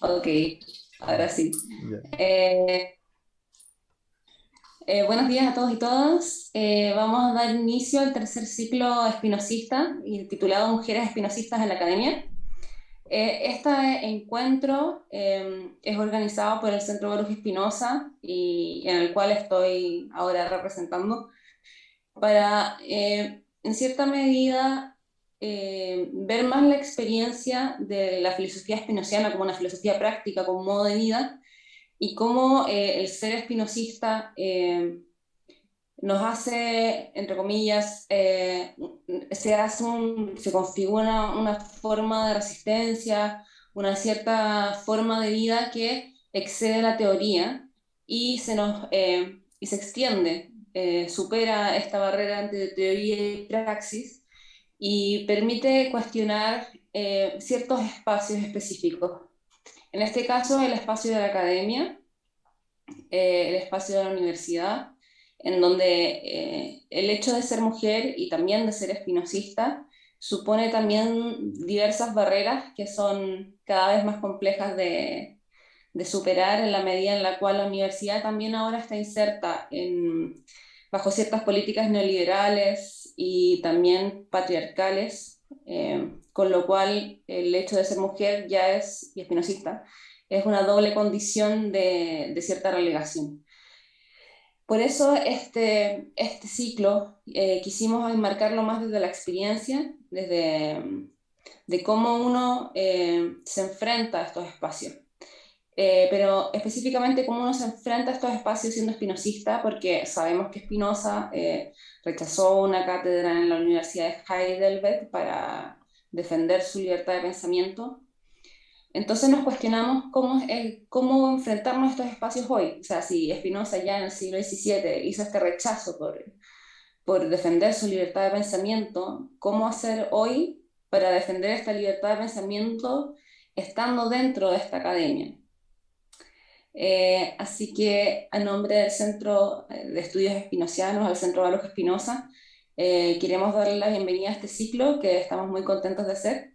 Ok, ahora sí. Ya. Eh, Buenos días a todos y todas. Vamos a dar inicio al tercer ciclo espinosista y titulado Mujeres Espinosistas en la Academia. Este encuentro es organizado por el Centro Baruch Espinosa y en el cual estoy ahora representando para, en cierta medida, ver más la experiencia de la filosofía espinosiana como una filosofía práctica, como modo de vida y cómo el ser espinosista nos hace, entre comillas, se configura una forma de resistencia, una cierta forma de vida que excede la teoría y se extiende, supera esta barrera entre teoría y praxis y permite cuestionar ciertos espacios específicos. En este caso, el espacio de la academia, el espacio de la universidad, en donde el hecho de ser mujer y también de ser espinosista supone también diversas barreras que son cada vez más complejas de superar en la medida en la cual la universidad también ahora está inserta bajo ciertas políticas neoliberales y también patriarcales, con lo cual el hecho de ser mujer ya es, y espinosista, es una doble condición de cierta relegación. Por eso este ciclo quisimos enmarcarlo más desde la experiencia, desde de cómo uno se enfrenta a estos espacios. Pero específicamente cómo uno se enfrenta a estos espacios siendo espinosista, porque sabemos que Spinoza rechazó una cátedra en la Universidad de Heidelberg para defender su libertad de pensamiento. Entonces nos cuestionamos cómo enfrentarnos a estos espacios hoy. O sea, si Spinoza ya en el siglo XVII hizo este rechazo por defender su libertad de pensamiento, ¿cómo hacer hoy para defender esta libertad de pensamiento estando dentro de esta academia? Así que a nombre del Centro de Estudios Espinosianos, al Centro Baruch Espinosa, queremos darle la bienvenida a este ciclo que estamos muy contentos de hacer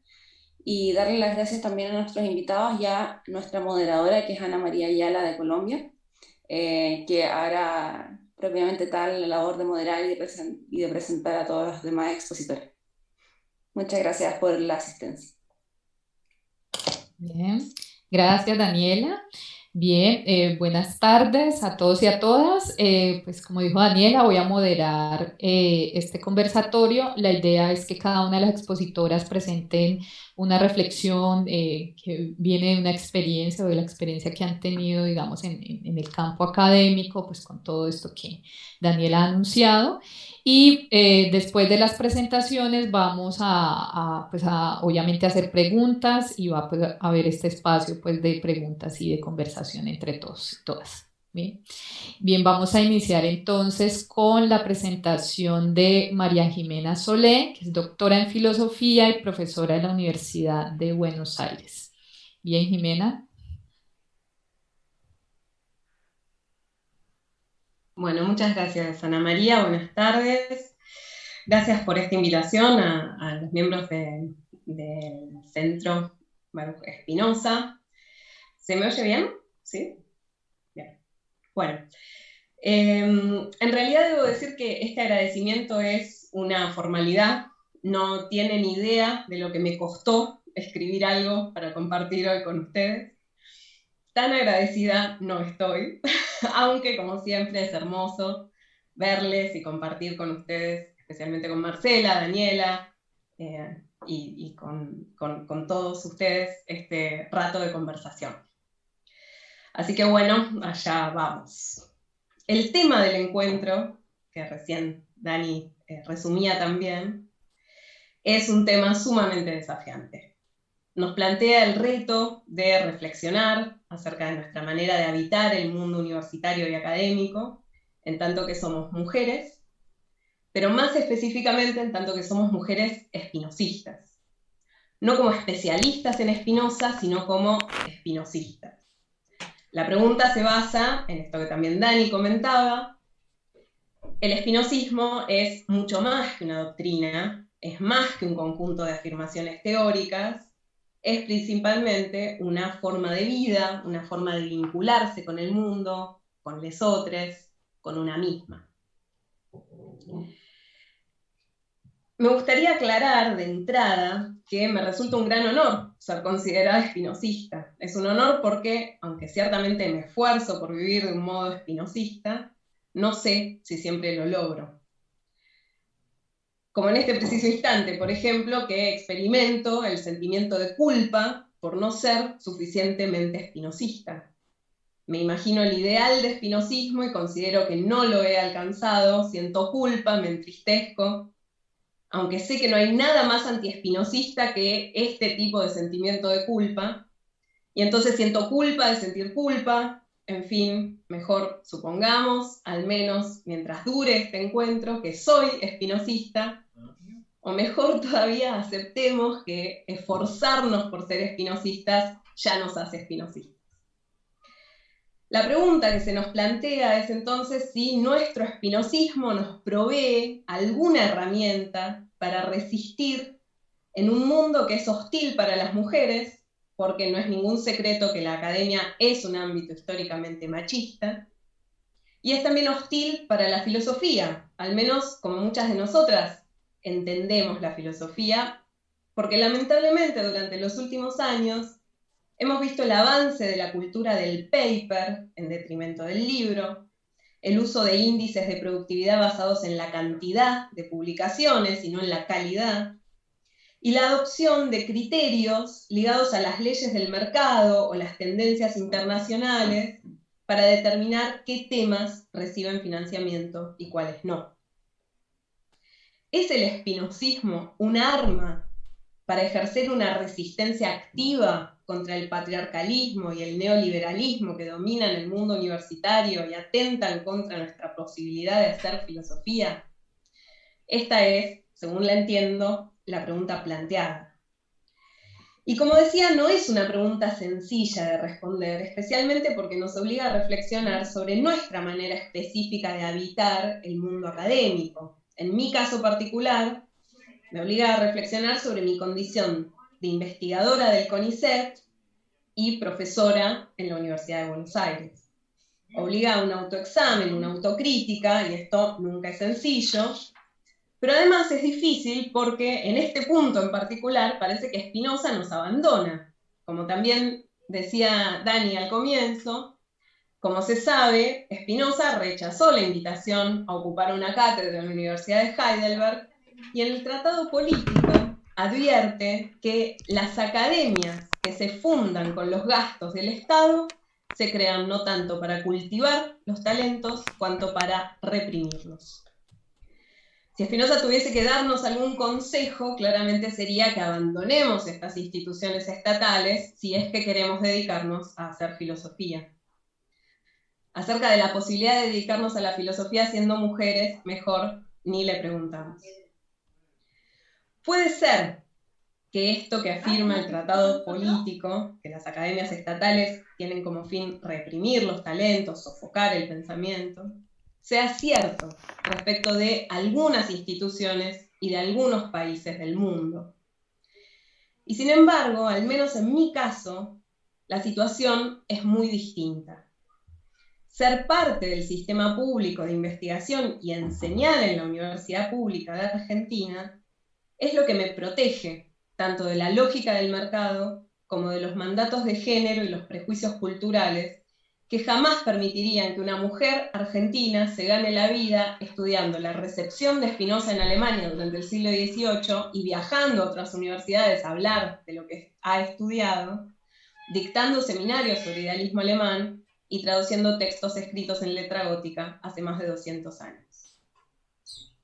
y darle las gracias también a nuestros invitados y a nuestra moderadora, que es Ana María Ayala de Colombia, que hará propiamente tal la labor de moderar y de presentar a todos los demás expositores. Muchas gracias por la asistencia. Bien, gracias Daniela. Bien, buenas tardes a todos y a todas. Pues como dijo Daniela, voy a moderar este conversatorio. La idea es que cada una de las expositoras presenten una reflexión que viene de una experiencia o de la experiencia que han tenido, digamos, en el campo académico, pues con todo esto que Daniela ha anunciado. Y después de las presentaciones vamos pues obviamente hacer preguntas y va pues, a haber este espacio pues, de preguntas y de conversación entre todos y todas. Bien. Bien, vamos a iniciar entonces con la presentación de María Jimena Solé, que es doctora en filosofía y profesora de la Universidad de Buenos Aires. Bien, Jimena. Bueno, muchas gracias, Ana María. Buenas tardes. Gracias por esta invitación a los miembros del Centro Baruch Espinosa. ¿Se me oye bien? ¿Sí? Bien. Bueno, en realidad debo decir que este agradecimiento es una formalidad. No tienen idea de lo que me costó escribir algo para compartir hoy con ustedes. Tan agradecida no estoy, aunque como siempre es hermoso verles y compartir con ustedes, especialmente con Marcela, Daniela y con todos ustedes este rato de conversación. Así que bueno, allá vamos. El tema del encuentro, que recién Dani resumía también, es un tema sumamente desafiante. Nos plantea el reto de reflexionar acerca de nuestra manera de habitar el mundo universitario y académico, en tanto que somos mujeres, pero más específicamente en tanto que somos mujeres espinosistas. No como especialistas en Spinoza, sino como espinosistas. La pregunta se basa en esto que también Dani comentaba. El espinosismo es mucho más que una doctrina, es más que un conjunto de afirmaciones teóricas, es principalmente una forma de vida, una forma de vincularse con el mundo, con les otros, con una misma. Me gustaría aclarar de entrada que me resulta un gran honor ser considerada espinosista. Es un honor porque, aunque ciertamente me esfuerzo por vivir de un modo espinosista, no sé si siempre lo logro. Como en este preciso instante, por ejemplo, que experimento el sentimiento de culpa por no ser suficientemente espinosista. Me imagino el ideal de espinosismo y considero que no lo he alcanzado, siento culpa, me entristezco, aunque sé que no hay nada más antiespinosista que este tipo de sentimiento de culpa, y entonces siento culpa de sentir culpa, en fin, mejor supongamos, al menos mientras dure este encuentro, que soy espinosista, o mejor todavía aceptemos que esforzarnos por ser espinosistas ya nos hace espinosistas. La pregunta que se nos plantea es entonces si nuestro espinosismo nos provee alguna herramienta para resistir en un mundo que es hostil para las mujeres, porque no es ningún secreto que la academia es un ámbito históricamente machista, y es también hostil para la filosofía, al menos como muchas de nosotras entendemos la filosofía, porque lamentablemente durante los últimos años hemos visto el avance de la cultura del paper en detrimento del libro, el uso de índices de productividad basados en la cantidad de publicaciones y no en la calidad, y la adopción de criterios ligados a las leyes del mercado o las tendencias internacionales para determinar qué temas reciben financiamiento y cuáles no. ¿Es el espinosismo un arma para ejercer una resistencia activa contra el patriarcalismo y el neoliberalismo que dominan el mundo universitario y atentan contra nuestra posibilidad de hacer filosofía? Esta es, según la entiendo, la pregunta planteada. Y como decía, no es una pregunta sencilla de responder, especialmente porque nos obliga a reflexionar sobre nuestra manera específica de habitar el mundo académico. En mi caso particular, me obliga a reflexionar sobre mi condición de investigadora del CONICET y profesora en la Universidad de Buenos Aires. Obliga a un autoexamen, una autocrítica, y esto nunca es sencillo, pero además es difícil porque en este punto en particular parece que Spinoza nos abandona. Como también decía Dani al comienzo, como se sabe, Spinoza rechazó la invitación a ocupar una cátedra en la Universidad de Heidelberg y en el Tratado Político advierte que las academias que se fundan con los gastos del Estado se crean no tanto para cultivar los talentos cuanto para reprimirlos. Si Spinoza tuviese que darnos algún consejo, claramente sería que abandonemos estas instituciones estatales si es que queremos dedicarnos a hacer filosofía. Acerca de la posibilidad de dedicarnos a la filosofía siendo mujeres, mejor ni le preguntamos. Puede ser que esto que afirma el tratado político, que las academias estatales tienen como fin reprimir los talentos, sofocar el pensamiento, sea cierto respecto de algunas instituciones y de algunos países del mundo. Y sin embargo, al menos en mi caso, la situación es muy distinta. Ser parte del sistema público de investigación y enseñar en la Universidad Pública de Argentina es lo que me protege tanto de la lógica del mercado como de los mandatos de género y los prejuicios culturales que jamás permitirían que una mujer argentina se gane la vida estudiando la recepción de Spinoza en Alemania durante el siglo XVIII y viajando a otras universidades a hablar de lo que ha estudiado, dictando seminarios sobre idealismo alemán y traduciendo textos escritos en letra gótica hace más de 200 años.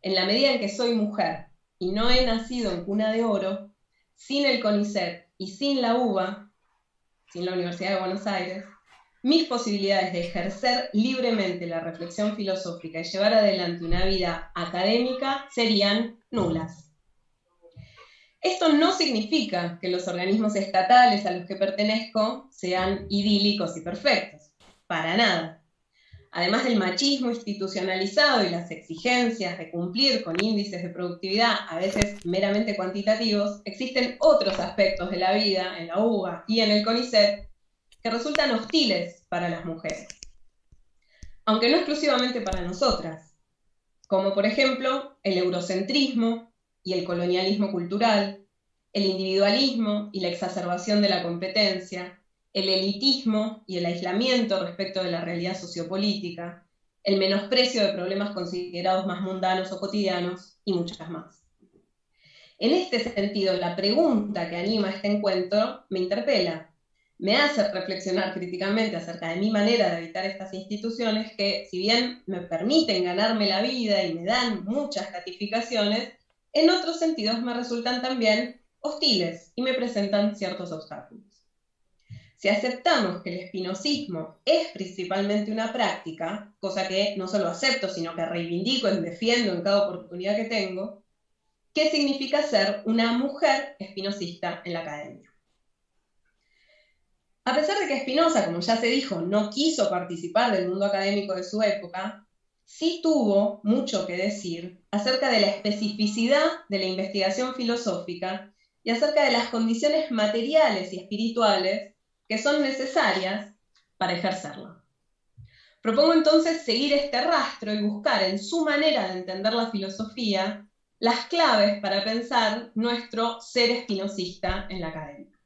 En la medida en que soy mujer y no he nacido en cuna de oro, sin el CONICET y sin la UBA, sin la Universidad de Buenos Aires, mis posibilidades de ejercer libremente la reflexión filosófica y llevar adelante una vida académica serían nulas. Esto no significa que los organismos estatales a los que pertenezco sean idílicos y perfectos, para nada. Además del machismo institucionalizado y las exigencias de cumplir con índices de productividad a veces meramente cuantitativos, existen otros aspectos de la vida en la UBA y en el CONICET que resultan hostiles para las mujeres, aunque no exclusivamente para nosotras, como por ejemplo el eurocentrismo y el colonialismo cultural, el individualismo y la exacerbación de la competencia, el elitismo y el aislamiento respecto de la realidad sociopolítica, el menosprecio de problemas considerados más mundanos o cotidianos, y muchas más. En este sentido, la pregunta que anima este encuentro me interpela, me hace reflexionar críticamente acerca de mi manera de habitar estas instituciones que, si bien me permiten ganarme la vida y me dan muchas gratificaciones, en otros sentidos me resultan también hostiles y me presentan ciertos obstáculos. Si aceptamos que el espinosismo es principalmente una práctica, cosa que no solo acepto, sino que reivindico y defiendo en cada oportunidad que tengo, ¿qué significa ser una mujer espinosista en la academia? A pesar de que Spinoza, como ya se dijo, no quiso participar del mundo académico de su época, sí tuvo mucho que decir acerca de la especificidad de la investigación filosófica y acerca de las condiciones materiales y espirituales que son necesarias para ejercerla. Propongo entonces seguir este rastro y buscar en su manera de entender la filosofía las claves para pensar nuestro ser espinosista en la academia.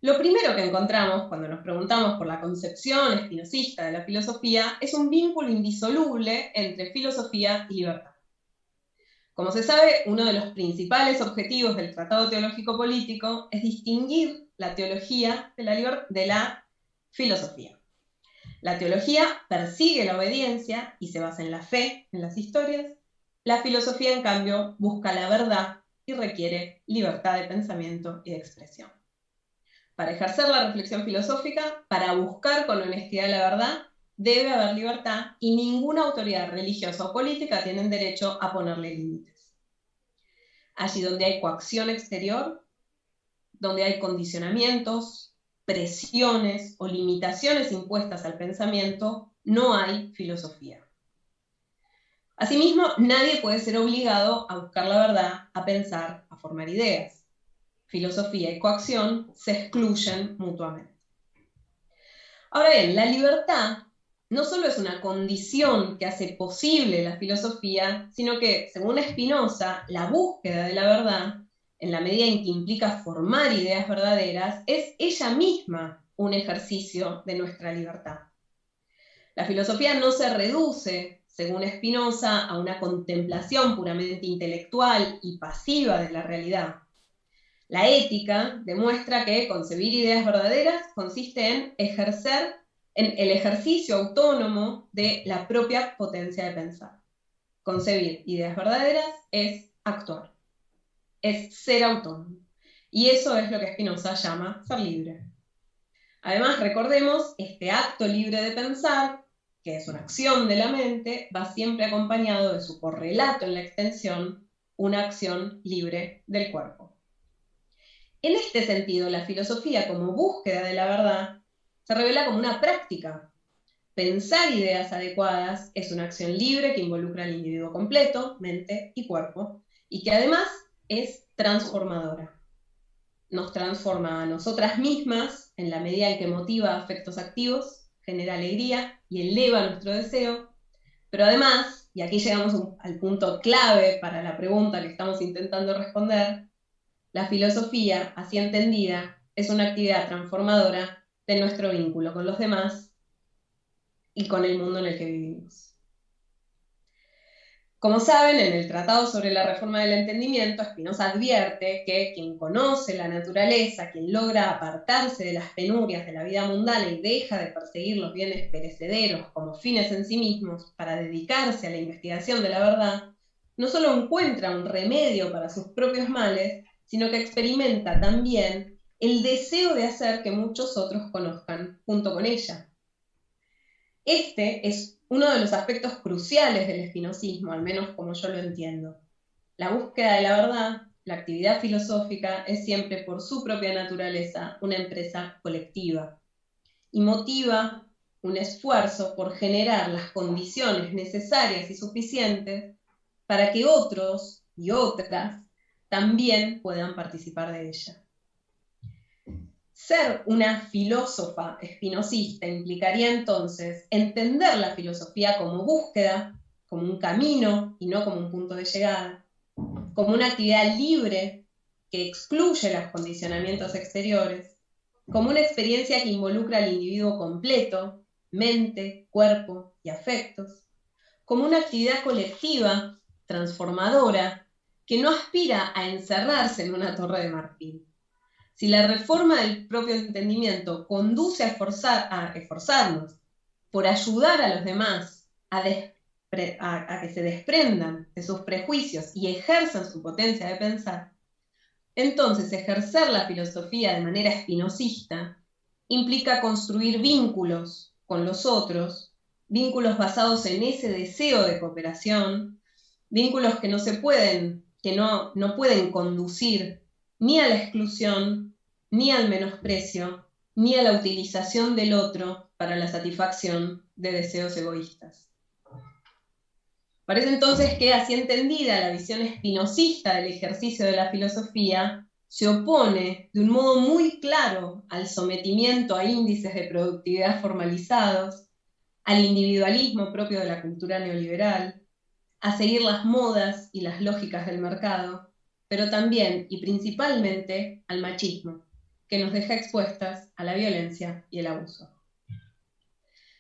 Lo primero que encontramos cuando nos preguntamos por la concepción espinosista de la filosofía es un vínculo indisoluble entre filosofía y libertad. Como se sabe, uno de los principales objetivos del Tratado Teológico Político es distinguir la teología de la filosofía. La teología persigue la obediencia y se basa en la fe, en las historias. La filosofía, en cambio, busca la verdad y requiere libertad de pensamiento y de expresión. Para ejercer la reflexión filosófica, para buscar con honestidad la verdad, debe haber libertad y ninguna autoridad religiosa o política tiene derecho a ponerle límites. Allí donde hay coacción exterior, donde hay condicionamientos, presiones o limitaciones impuestas al pensamiento, no hay filosofía. Asimismo, nadie puede ser obligado a buscar la verdad, a pensar, a formar ideas. Filosofía y coacción se excluyen mutuamente. Ahora bien, la libertad no solo es una condición que hace posible la filosofía, sino que, según Spinoza, la búsqueda de la verdad, en la medida en que implica formar ideas verdaderas, es ella misma un ejercicio de nuestra libertad. La filosofía no se reduce, según Spinoza, a una contemplación puramente intelectual y pasiva de la realidad. La ética demuestra que concebir ideas verdaderas consiste en el ejercicio autónomo de la propia potencia de pensar. Concebir ideas verdaderas es actuar, es ser autónomo. Y eso es lo que Spinoza llama ser libre. Además, recordemos, este acto libre de pensar, que es una acción de la mente, va siempre acompañado de su correlato en la extensión, una acción libre del cuerpo. En este sentido, la filosofía como búsqueda de la verdad se revela como una práctica. Pensar ideas adecuadas es una acción libre que involucra al individuo completo, mente y cuerpo, y que además es transformadora. Nos transforma a nosotras mismas en la medida en que motiva afectos activos, genera alegría y eleva nuestro deseo, pero además, y aquí llegamos al punto clave para la pregunta que estamos intentando responder, la filosofía, así entendida, es una actividad transformadora de nuestro vínculo con los demás y con el mundo en el que vivimos. Como saben, en el Tratado sobre la Reforma del Entendimiento, Spinoza advierte que quien conoce la naturaleza, quien logra apartarse de las penurias de la vida mundana y deja de perseguir los bienes perecederos como fines en sí mismos para dedicarse a la investigación de la verdad, no solo encuentra un remedio para sus propios males, sino que experimenta también el deseo de hacer que muchos otros conozcan junto con ella. Este es uno de los aspectos cruciales del espinosismo, al menos como yo lo entiendo. La búsqueda de la verdad, la actividad filosófica, es siempre por su propia naturaleza una empresa colectiva y motiva un esfuerzo por generar las condiciones necesarias y suficientes para que otros y otras también puedan participar de ella. Ser una filósofa espinosista implicaría entonces entender la filosofía como búsqueda, como un camino y no como un punto de llegada, como una actividad libre que excluye los condicionamientos exteriores, como una experiencia que involucra al individuo completo, mente, cuerpo y afectos, como una actividad colectiva, transformadora, que no aspira a encerrarse en una torre de marfil. Si la reforma del propio entendimiento conduce a esforzarnos por ayudar a los demás a que se desprendan de sus prejuicios y ejerzan su potencia de pensar, entonces ejercer la filosofía de manera espinosista implica construir vínculos con los otros, vínculos basados en ese deseo de cooperación, vínculos que no pueden conducir ni a la exclusión, ni al menosprecio, ni a la utilización del otro para la satisfacción de deseos egoístas. Parece entonces que, así entendida, la visión espinosista del ejercicio de la filosofía se opone de un modo muy claro al sometimiento a índices de productividad formalizados, al individualismo propio de la cultura neoliberal, a seguir las modas y las lógicas del mercado, pero también y principalmente al machismo, que nos deja expuestas a la violencia y el abuso.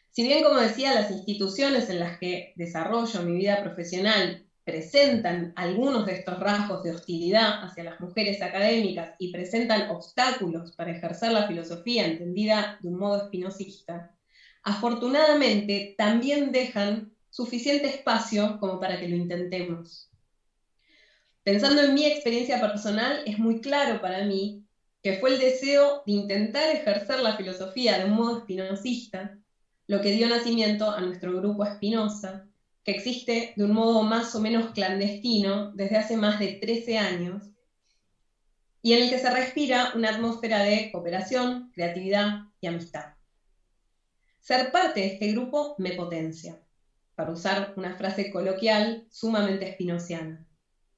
Si bien, como decía, las instituciones en las que desarrollo mi vida profesional presentan algunos de estos rasgos de hostilidad hacia las mujeres académicas y presentan obstáculos para ejercer la filosofía entendida de un modo espinosista, afortunadamente también dejan suficiente espacio como para que lo intentemos. Pensando en mi experiencia personal, es muy claro para mí que fue el deseo de intentar ejercer la filosofía de un modo espinosista lo que dio nacimiento a nuestro grupo Espinosa, que existe de un modo más o menos clandestino desde hace más de 13 años, y en el que se respira una atmósfera de cooperación, creatividad y amistad. Ser parte de este grupo me potencia, para usar una frase coloquial sumamente espinosiana.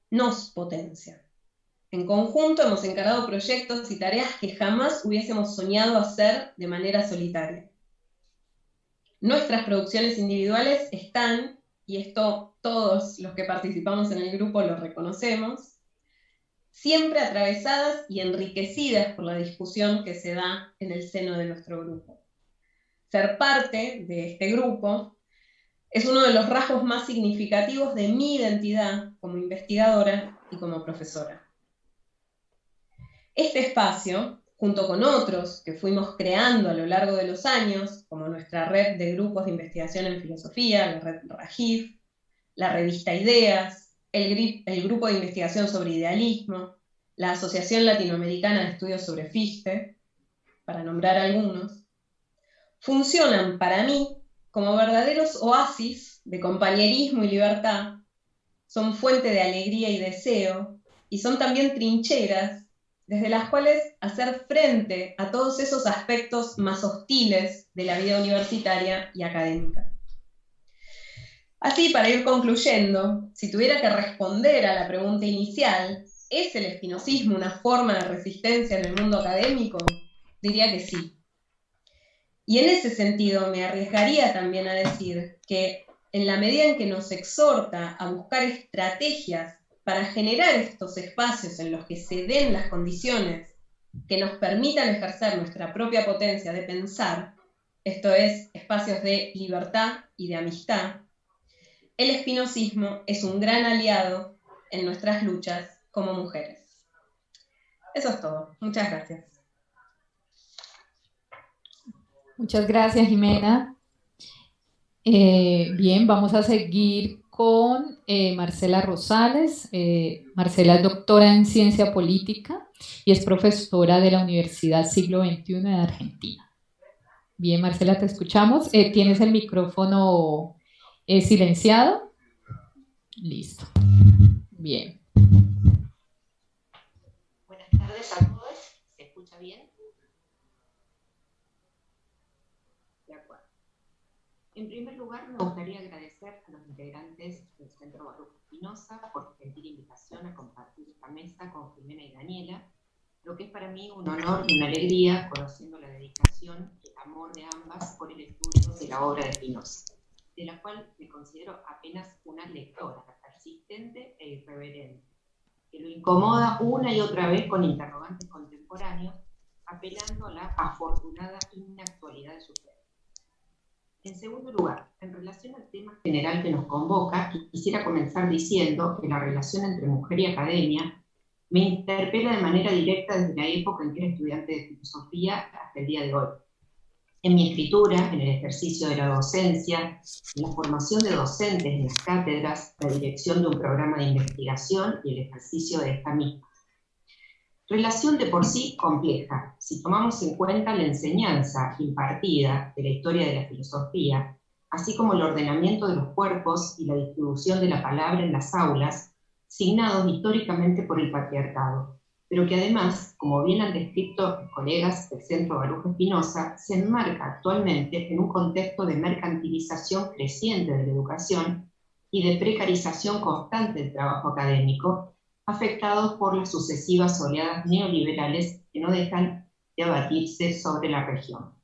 Nos potencia. En conjunto hemos encarado proyectos y tareas que jamás hubiésemos soñado hacer de manera solitaria. Nuestras producciones individuales están, y esto todos los que participamos en el grupo lo reconocemos, siempre atravesadas y enriquecidas por la discusión que se da en el seno de nuestro grupo. Ser parte de este grupo es uno de los rasgos más significativos de mi identidad como investigadora y como profesora. Este espacio, junto con otros que fuimos creando a lo largo de los años, como nuestra red de grupos de investigación en filosofía, la red RAGIF, la revista Ideas, el grupo de investigación sobre idealismo, la Asociación Latinoamericana de Estudios sobre Fichte, para nombrar algunos, funcionan para mí como verdaderos oasis de compañerismo y libertad, son fuente de alegría y deseo, y son también trincheras desde las cuales hacer frente a todos esos aspectos más hostiles de la vida universitaria y académica. Así, para ir concluyendo, si tuviera que responder a la pregunta inicial, ¿es el espinosismo una forma de resistencia en el mundo académico? Diría que sí. Y en ese sentido me arriesgaría también a decir que en la medida en que nos exhorta a buscar estrategias para generar estos espacios en los que se den las condiciones que nos permitan ejercer nuestra propia potencia de pensar, esto es, espacios de libertad y de amistad, el espinosismo es un gran aliado en nuestras luchas como mujeres. Eso es todo. Muchas gracias. Muchas gracias, Jimena. Bien, vamos a seguir con Marcela Rosales. Marcela es doctora en ciencia política y es profesora de la Universidad Siglo XXI de Argentina. Bien, Marcela, te escuchamos. ¿Tienes el micrófono silenciado? Listo. Bien. Buenas tardes a todos. ¿Se escucha bien? De acuerdo. En primer lugar, me gustaría agradecer a los integrantes del Centro Baruch Spinoza por su gentil invitación a compartir esta mesa con Jimena y Daniela, lo que es para mí un honor y una alegría, conociendo la dedicación y el amor de ambas por el estudio de la obra de Spinoza, de la cual me considero apenas una lectora persistente e irreverente, que lo incomoda una y otra vez con interrogantes contemporáneos, apelando a la afortunada inactualidad de su fe. En segundo lugar, en relación al tema general que nos convoca, quisiera comenzar diciendo que la relación entre mujer y academia me interpela de manera directa desde la época en que era estudiante de filosofía hasta el día de hoy. En mi escritura, en el ejercicio de la docencia, en la formación de docentes en las cátedras, la dirección de un programa de investigación y el ejercicio de esta misma. Relación de por sí compleja, si tomamos en cuenta la enseñanza impartida de la historia de la filosofía, así como el ordenamiento de los cuerpos y la distribución de la palabra en las aulas, signados históricamente por el patriarcado, pero que además, como bien han descrito los colegas del Centro Baruch Spinoza, se enmarca actualmente en un contexto de mercantilización creciente de la educación y de precarización constante del trabajo académico, afectados por las sucesivas oleadas neoliberales que no dejan de abatirse sobre la región.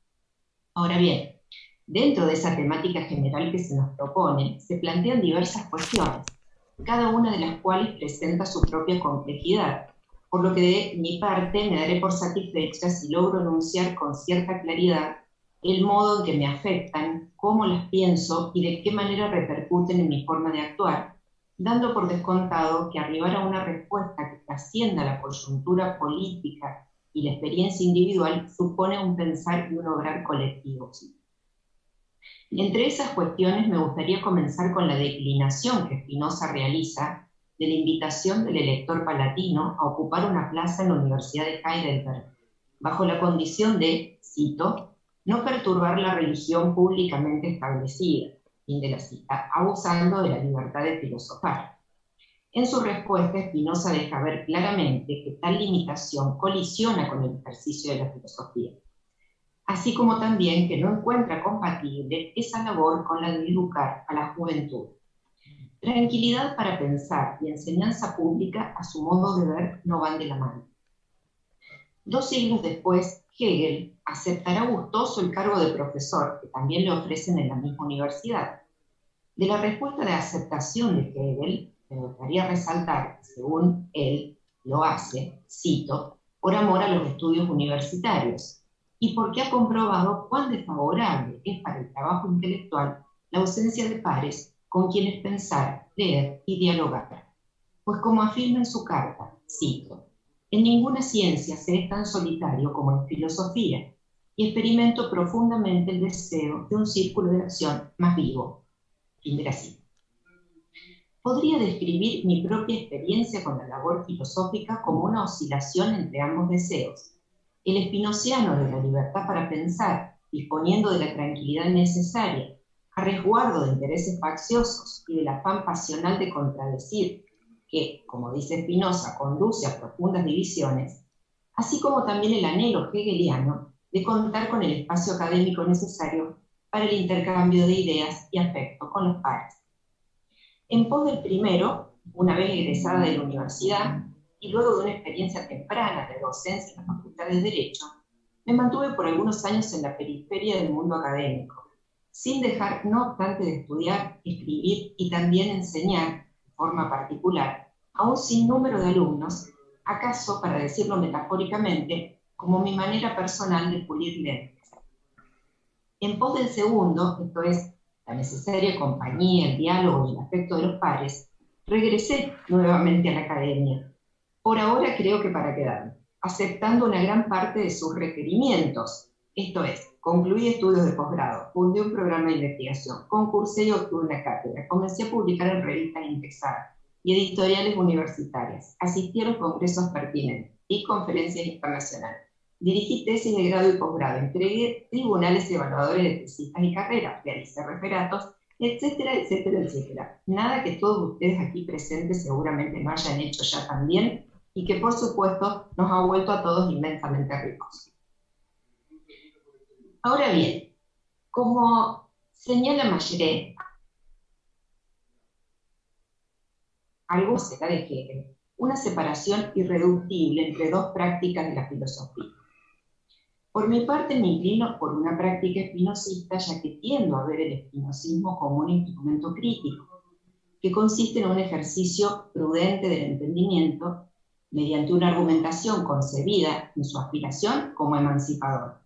Ahora bien, dentro de esa temática general que se nos propone, se plantean diversas cuestiones, cada una de las cuales presenta su propia complejidad, por lo que de mi parte me daré por satisfecha si logro enunciar con cierta claridad el modo en que me afectan, cómo las pienso y de qué manera repercuten en mi forma de actuar, dando por descontado que arribar a una respuesta que trascienda la coyuntura política y la experiencia individual supone un pensar y un obrar colectivos. Entre esas cuestiones me gustaría comenzar con la declinación que Spinoza realiza de la invitación del elector palatino a ocupar una plaza en la Universidad de Heidelberg, bajo la condición de, cito, no perturbar la religión públicamente establecida, fin de la cita, abusando de la libertad de filosofar. En su respuesta, Spinoza deja ver claramente que tal limitación colisiona con el ejercicio de la filosofía, así como también que no encuentra compatible esa labor con la de educar a la juventud. Tranquilidad para pensar y enseñanza pública, a su modo de ver, no van de la mano. 2 siglos después, Hegel aceptará gustoso el cargo de profesor, que también le ofrecen en la misma universidad. De la respuesta de aceptación de Hegel, me gustaría resaltar que, según él lo hace, cito, por amor a los estudios universitarios, y porque ha comprobado cuán desfavorable es para el trabajo intelectual la ausencia de pares con quienes pensar, leer y dialogar. Pues como afirma en su carta, cito, en ninguna ciencia se es tan solitario como en filosofía, y experimento profundamente el deseo de un círculo de acción más vivo. Fin de la cita. Podría describir mi propia experiencia con la labor filosófica como una oscilación entre ambos deseos. El espinociano de la libertad para pensar, disponiendo de la tranquilidad necesaria, a resguardo de intereses facciosos y del afán pasional de contradecir, que, como dice Spinoza, conduce a profundas divisiones, así como también el anhelo hegeliano de contar con el espacio académico necesario para el intercambio de ideas y afecto con los pares. En pos del primero, una vez egresada de la universidad y luego de una experiencia temprana de docencia en la Facultad de Derecho, me mantuve por algunos años en la periferia del mundo académico, sin dejar, no obstante, de estudiar, escribir y también enseñar, de forma particular, a un sinnúmero de alumnos, acaso, para decirlo metafóricamente, como mi manera personal de pulir lentes. En pos del segundo, esto es, la necesaria compañía, el diálogo y el afecto de los pares, regresé nuevamente a la academia. Por ahora creo que para quedarme, aceptando una gran parte de sus requerimientos, esto es, concluí estudios de posgrado, fundé un programa de investigación, concursé y obtuve una cátedra, comencé a publicar en revistas indexadas y editoriales universitarias, asistí a los congresos pertinentes y conferencias internacionales, dirigí tesis de grado y posgrado, entregué tribunales evaluadores de tesistas y carreras, realicé referatos, etcétera, etcétera, etcétera. Nada que todos ustedes aquí presentes seguramente no hayan hecho ya también y que por supuesto nos ha vuelto a todos inmensamente ricos. Ahora bien, como señala Mayeret algo acerca de Hegel, una separación irreductible entre dos prácticas de la filosofía. Por mi parte me inclino por una práctica espinosista, ya que tiendo a ver el espinosismo como un instrumento crítico, que consiste en un ejercicio prudente del entendimiento mediante una argumentación concebida en su aspiración como emancipador.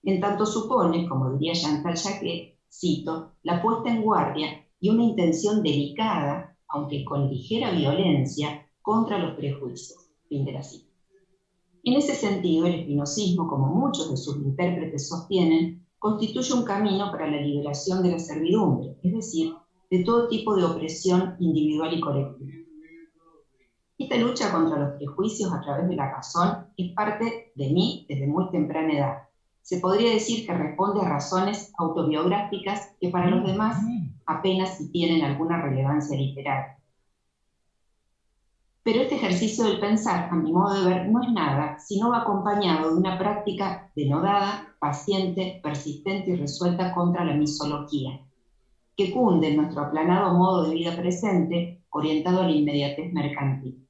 En tanto supone, como diría Chantal Jacquet, cito, la puesta en guardia y una intención delicada, aunque con ligera violencia, contra los prejuicios. Fin de la cita. En ese sentido, el espinosismo, como muchos de sus intérpretes sostienen, constituye un camino para la liberación de la servidumbre, es decir, de todo tipo de opresión individual y colectiva. Esta lucha contra los prejuicios a través de la razón es parte de mí desde muy temprana edad. Se podría decir que responde a razones autobiográficas que para los demás apenas si tienen alguna relevancia literaria. Pero este ejercicio del pensar, a mi modo de ver, no es nada si no va acompañado de una práctica denodada, paciente, persistente y resuelta contra la misología, que cunde en nuestro aplanado modo de vida presente, orientado a la inmediatez mercantil.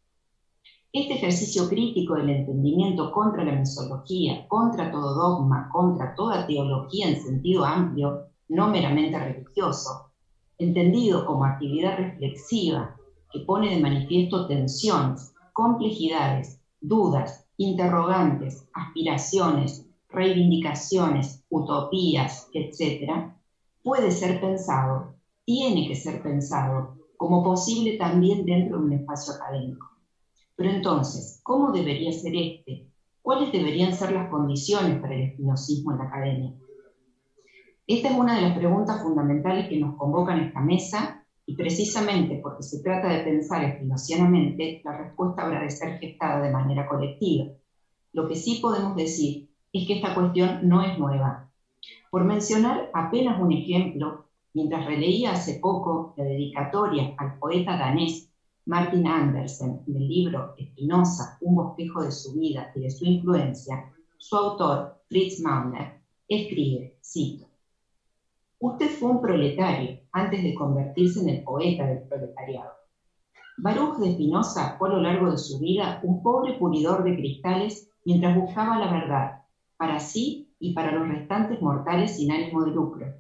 Este ejercicio crítico del entendimiento contra la misología, contra todo dogma, contra toda teología en sentido amplio, no meramente religioso, entendido como actividad reflexiva que pone de manifiesto tensiones, complejidades, dudas, interrogantes, aspiraciones, reivindicaciones, utopías, etc., puede ser pensado, tiene que ser pensado, como posible también dentro de un espacio académico. Pero entonces, ¿cómo debería ser este? ¿Cuáles deberían ser las condiciones para el espinosismo en la academia? Esta es una de las preguntas fundamentales que nos convocan a esta mesa, y precisamente porque se trata de pensar espinosianamente, la respuesta habrá de ser gestada de manera colectiva. Lo que sí podemos decir es que esta cuestión no es nueva. Por mencionar apenas un ejemplo, mientras releía hace poco la dedicatoria al poeta danés Martin Andersen del libro Spinoza, un bosquejo de su vida y de su influencia, su autor, Fritz Mauner, escribe, cito, usted fue un proletario antes de convertirse en el poeta del proletariado. Baruch de Spinoza fue a lo largo de su vida un pobre pulidor de cristales mientras buscaba la verdad, para sí y para los restantes mortales sin ánimo de lucro.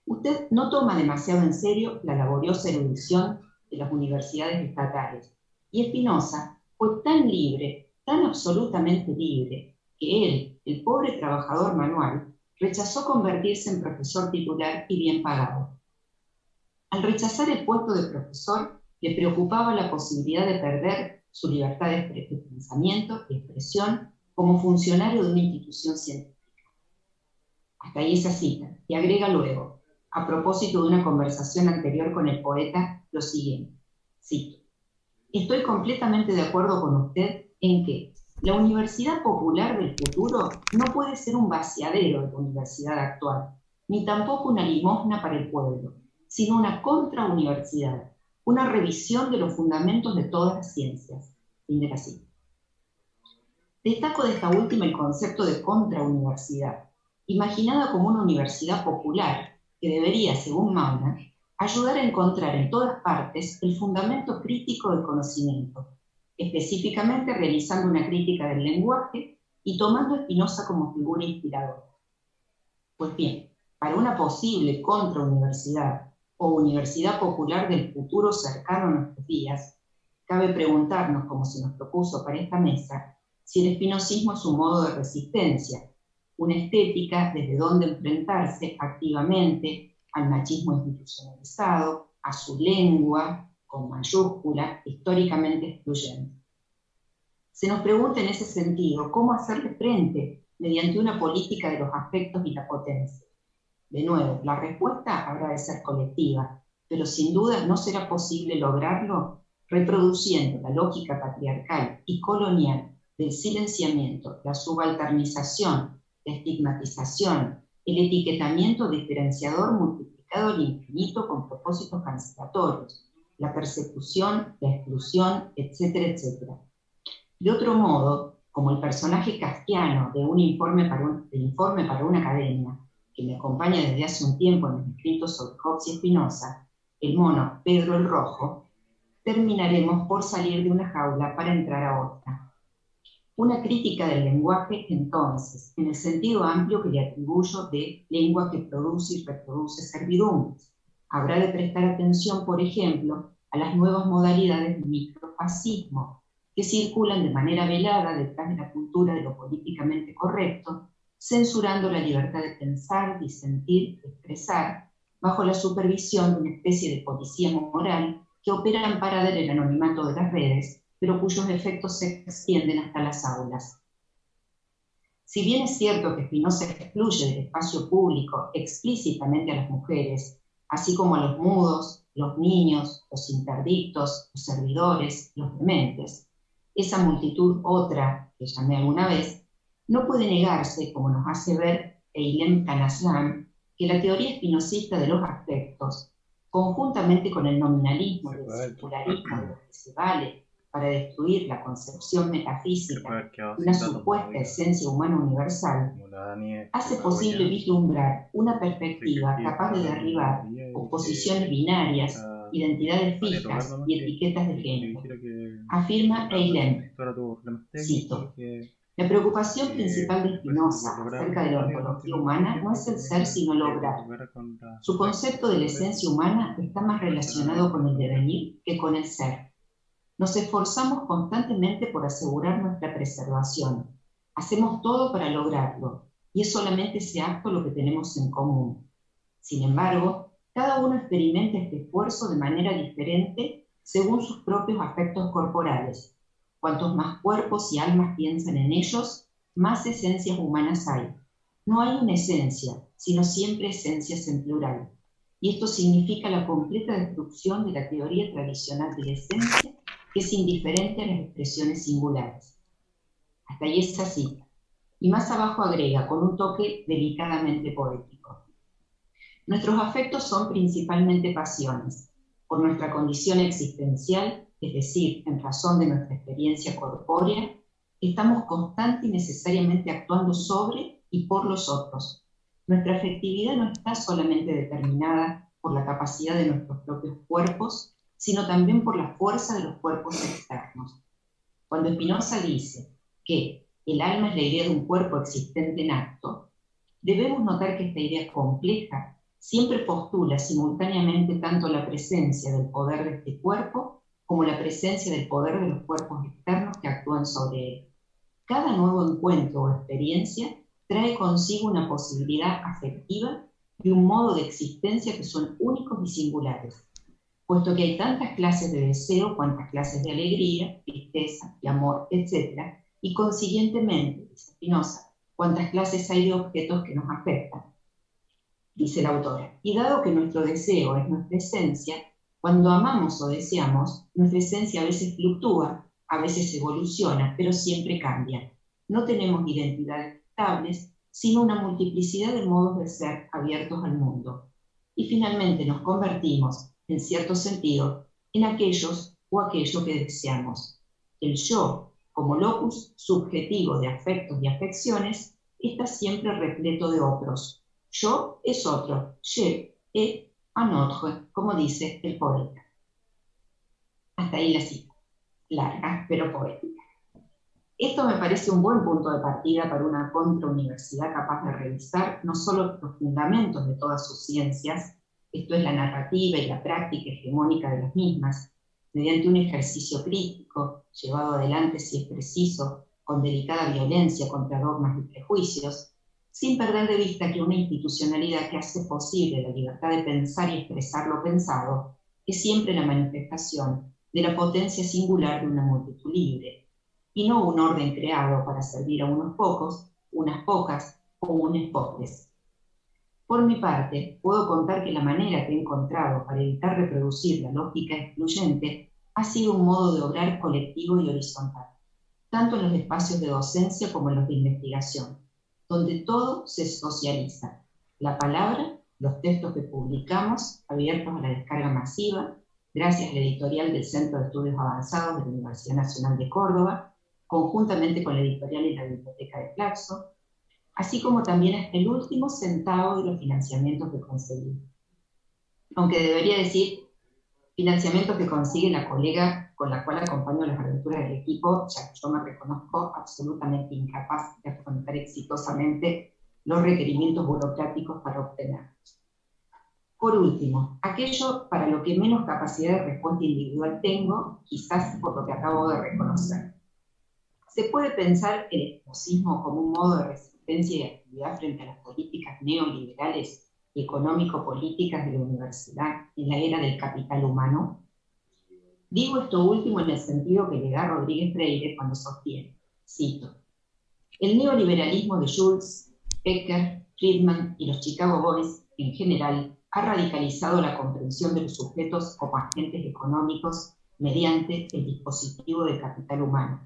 Usted no toma demasiado en serio la laboriosa erudición de las universidades estatales, y Spinoza fue tan libre, tan absolutamente libre, que él, el pobre trabajador manual, rechazó convertirse en profesor titular y bien pagado. Al rechazar el puesto de profesor, le preocupaba la posibilidad de perder su libertad de pensamiento y expresión como funcionario de una institución científica. Hasta ahí esa cita, y agrega luego, a propósito de una conversación anterior con el poeta, lo siguiente, cito, estoy completamente de acuerdo con usted en que la universidad popular del futuro no puede ser un vaciadero de la universidad actual, ni tampoco una limosna para el pueblo, sino una contrauniversidad, una revisión de los fundamentos de todas las ciencias. Fin de la cita. Destaco de esta última el concepto de contrauniversidad, imaginada como una universidad popular que debería, según Mauner, ayudar a encontrar en todas partes el fundamento crítico del conocimiento, específicamente realizando una crítica del lenguaje y tomando a Spinoza como figura inspiradora. Pues bien, para una posible contrauniversidad o universidad popular del futuro cercano a nuestros días, cabe preguntarnos, como se nos propuso para esta mesa, si el espinosismo es un modo de resistencia, una estética desde donde enfrentarse activamente al machismo institucionalizado, a su lengua, con mayúscula, históricamente excluyente. Se nos pregunta en ese sentido cómo hacerle frente mediante una política de los afectos y la potencia. De nuevo, la respuesta habrá de ser colectiva, pero sin duda no será posible lograrlo reproduciendo la lógica patriarcal y colonial del silenciamiento, la subalternización, la estigmatización, el etiquetamiento diferenciador multiplicado al infinito con propósitos cancelatorios, la persecución, la exclusión, etcétera, etcétera. De otro modo, como el personaje kafkiano de Informe para una academia, que me acompaña desde hace un tiempo en mis escritos sobre Hobbes y Spinoza, el mono Pedro el Rojo, terminaremos por salir de una jaula para entrar a otra. Una crítica del lenguaje, entonces, en el sentido amplio que le atribuyo de lengua que produce y reproduce servidumbres. Habrá de prestar atención, por ejemplo, a las nuevas modalidades de microfascismo, que circulan de manera velada detrás de la cultura de lo políticamente correcto, censurando la libertad de pensar, disentir, expresar, bajo la supervisión de una especie de policía moral que opera amparada en el anonimato de las redes, pero cuyos efectos se extienden hasta las aulas. Si bien es cierto que Spinoza excluye del espacio público explícitamente a las mujeres, así como a los mudos, los niños, los interdictos, los servidores, los dementes, esa multitud otra, que llamé alguna vez, no puede negarse, como nos hace ver Eilem Kanaslam, que la teoría espinosista de los afectos, conjuntamente con el nominalismo y el secularismo de lo que se vale para destruir la concepción metafísica de una supuesta esencia humana universal, hace posible vislumbrar una perspectiva capaz de derribar oposiciones binarias, identidades fijas y etiquetas de género. Afirma Eilem, cito: la preocupación principal de Spinoza acerca de la ontología humana no es el ser sino el obrar. Su concepto de la esencia humana está más relacionado con el devenir que con el ser. Nos esforzamos constantemente por asegurar nuestra preservación. Hacemos todo para lograrlo, y es solamente ese acto lo que tenemos en común. Sin embargo, cada uno experimenta este esfuerzo de manera diferente según sus propios afectos corporales. Cuantos más cuerpos y almas piensan en ellos, más esencias humanas hay. No hay una esencia, sino siempre esencias en plural. Y esto significa la completa destrucción de la teoría tradicional de la esencia, que es indiferente a las expresiones singulares. Hasta ahí esa cita. Y más abajo agrega, con un toque delicadamente poético: nuestros afectos son principalmente pasiones. Por nuestra condición existencial, es decir, en razón de nuestra experiencia corpórea, estamos constante y necesariamente actuando sobre y por los otros. Nuestra afectividad no está solamente determinada por la capacidad de nuestros propios cuerpos, sino también por la fuerza de los cuerpos externos. Cuando Spinoza dice que el alma es la idea de un cuerpo existente en acto, debemos notar que esta idea compleja siempre postula simultáneamente tanto la presencia del poder de este cuerpo como la presencia del poder de los cuerpos externos que actúan sobre él. Cada nuevo encuentro o experiencia trae consigo una posibilidad afectiva y un modo de existencia que son únicos y singulares, puesto que hay tantas clases de deseo cuantas clases de alegría, tristeza y amor, etc., y consiguientemente, dice Spinoza, cuantas clases hay de objetos que nos afectan. Dice la autora, y dado que nuestro deseo es nuestra esencia, cuando amamos o deseamos, nuestra esencia a veces fluctúa, a veces evoluciona, pero siempre cambia. No tenemos identidades estables, sino una multiplicidad de modos de ser abiertos al mundo. Y finalmente nos convertimos, en cierto sentido, en aquellos o aquello que deseamos. El yo, como locus subjetivo de afectos y afecciones, está siempre repleto de otros. Yo es otro, je est un autre, como dice el poeta. Hasta ahí la cita, larga pero poética. Esto me parece un buen punto de partida para una contrauniversidad capaz de revisar no solo los fundamentos de todas sus ciencias, esto es la narrativa y la práctica hegemónica de las mismas, mediante un ejercicio crítico, llevado adelante si es preciso, con delicada violencia contra dogmas y prejuicios, sin perder de vista que una institucionalidad que hace posible la libertad de pensar y expresar lo pensado es siempre la manifestación de la potencia singular de una multitud libre, y no un orden creado para servir a unos pocos, unas pocas o unos pocos. Por mi parte, puedo contar que la manera que he encontrado para evitar reproducir la lógica excluyente ha sido un modo de obrar colectivo y horizontal, tanto en los espacios de docencia como en los de investigación, donde todo se socializa: la palabra, los textos que publicamos, abiertos a la descarga masiva, gracias a la editorial del Centro de Estudios Avanzados de la Universidad Nacional de Córdoba, conjuntamente con la editorial y la biblioteca de Claxo, así como también hasta el último centavo de los financiamientos que conseguí. Aunque debería decir financiamientos que consigue la colega con la cual acompaño las aventuras del equipo, ya que yo me reconozco absolutamente incapaz de afrontar exitosamente los requerimientos burocráticos para obtenerlos. Por último, aquello para lo que menos capacidad de respuesta individual tengo, quizás por lo que acabo de reconocer. ¿Se puede pensar el esposismo como un modo de resistencia y actividad frente a las políticas neoliberales y económico-políticas de la universidad en la era del capital humano? Digo esto último en el sentido que le da Rodríguez Freire cuando sostiene, cito, el neoliberalismo de Schultz, Becker, Friedman y los Chicago Boys en general ha radicalizado la comprensión de los sujetos como agentes económicos mediante el dispositivo de capital humano,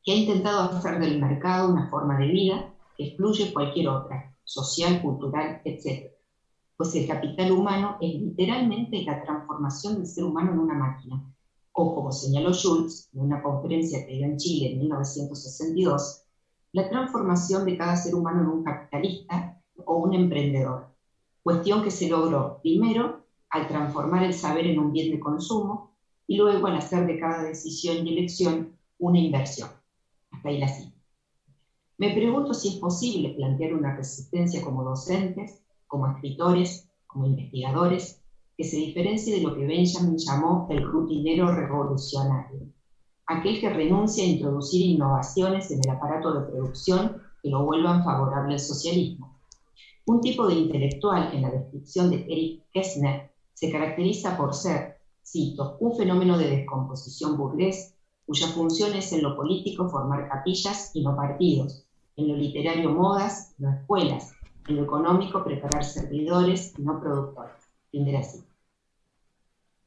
que ha intentado hacer del mercado una forma de vida que excluye cualquier otra, social, cultural, etc. Pues el capital humano es literalmente la transformación del ser humano en una máquina, o como señaló Schultz en una conferencia que dio en Chile en 1962, la transformación de cada ser humano en un capitalista o un emprendedor, cuestión que se logró primero al transformar el saber en un bien de consumo y luego al hacer de cada decisión y elección una inversión. Hasta ahí la cita. Me pregunto si es posible plantear una resistencia como docentes, como escritores, como investigadores, que se diferencie de lo que Benjamin llamó el rutinero revolucionario, aquel que renuncia a introducir innovaciones en el aparato de producción que lo vuelvan favorable al socialismo. Un tipo de intelectual, en la descripción de Erich Kästner, se caracteriza por ser, cito, un fenómeno de descomposición burgués, cuya función es en lo político formar capillas y no partidos, en lo literario modas, no escuelas, en lo económico preparar servidores y no productores. Fin de la cita.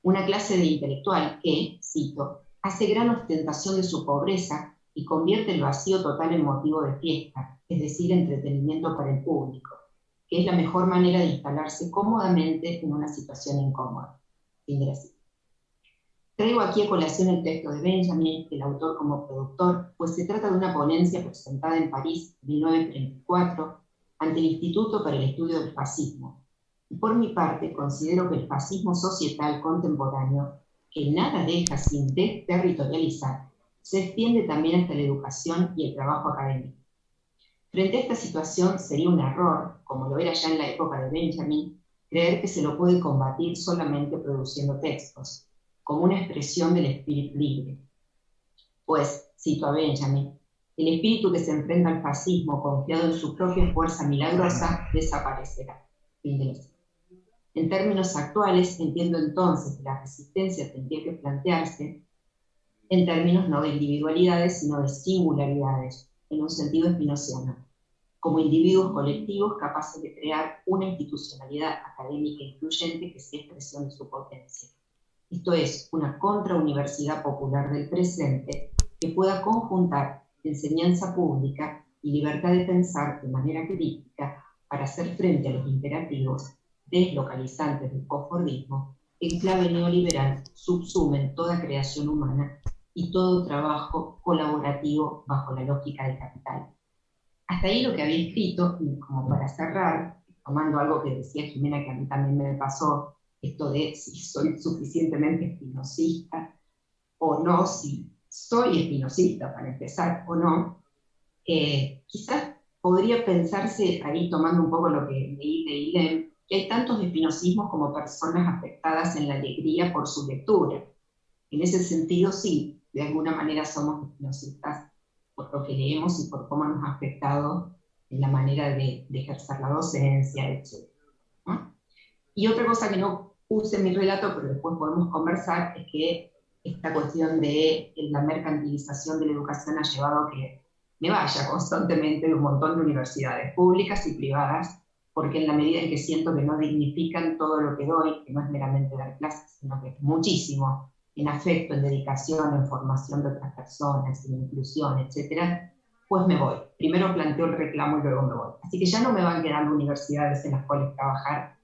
Una clase de intelectual que, cito, hace gran ostentación de su pobreza y convierte el vacío total en motivo de fiesta, es decir, entretenimiento para el público, que es la mejor manera de instalarse cómodamente en una situación incómoda. Fin de la cita. Traigo aquí a colación el texto de Benjamin, el autor como productor, pues se trata de una ponencia presentada en París en 1934 ante el Instituto para el Estudio del Fascismo. Y por mi parte, considero que el fascismo societal contemporáneo, que nada deja sin desterritorializar, se extiende también hasta la educación y el trabajo académico. Frente a esta situación sería un error, como lo era ya en la época de Benjamin, creer que se lo puede combatir solamente produciendo textos, como una expresión del espíritu libre. Pues, cito a Benjamin, el espíritu que se enfrenta al fascismo confiado en su propia fuerza milagrosa desaparecerá. Fin de la cita. En términos actuales, entiendo entonces que la resistencia tendría que plantearse en términos no de individualidades, sino de singularidades, en un sentido spinoziano, como individuos colectivos capaces de crear una institucionalidad académica incluyente que sea expresión de su potencia. Esto es, una contrauniversidad popular del presente que pueda conjuntar enseñanza pública y libertad de pensar de manera crítica para hacer frente a los imperativos deslocalizantes del posfordismo que en clave neoliberal subsumen toda creación humana y todo trabajo colaborativo bajo la lógica del capital. Hasta ahí lo que había escrito, y como para cerrar, tomando algo que decía Jimena que a mí también me pasó, esto de si soy suficientemente espinosista o no, si soy espinosista para empezar o no, quizás podría pensarse ahí tomando un poco lo que leí de Ilem, que hay tantos espinosismos como personas afectadas en la alegría por su lectura. En ese sentido, sí, de alguna manera somos espinosistas por lo que leemos y por cómo nos ha afectado en la manera de ejercer la docencia, etc. ¿No? Y otra cosa que no puse en mi relato, pero después podemos conversar, es que esta cuestión de la mercantilización de la educación ha llevado a que me vaya constantemente de un montón de universidades públicas y privadas, porque en la medida en que siento que no dignifican todo lo que doy, que no es meramente dar clases, sino que es muchísimo, en afecto, en dedicación, en formación de otras personas, en inclusión, etc., pues me voy. Primero planteo el reclamo y luego me voy. Así que ya no me van quedando universidades en las cuales trabajar.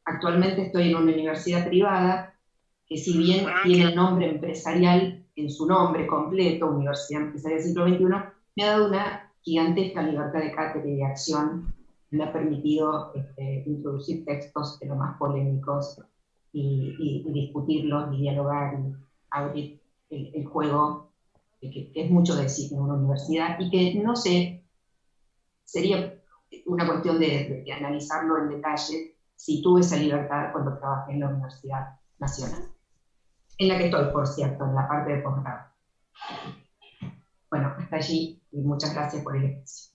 Actualmente estoy en una universidad privada que, si bien tiene el nombre empresarial en su nombre completo, Universidad Empresarial del Siglo XXI, me ha dado una gigantesca libertad de cátedra y de acción me ha permitido introducir textos de lo más polémicos y discutirlos y dialogar y abrir el juego, que es mucho decir en una universidad y que no sé, sería una cuestión de analizarlo en detalle si tuve esa libertad cuando trabajé en la Universidad Nacional, en la que estoy, por cierto, en la parte de posgrado. Bueno, hasta allí y muchas gracias por el espacio.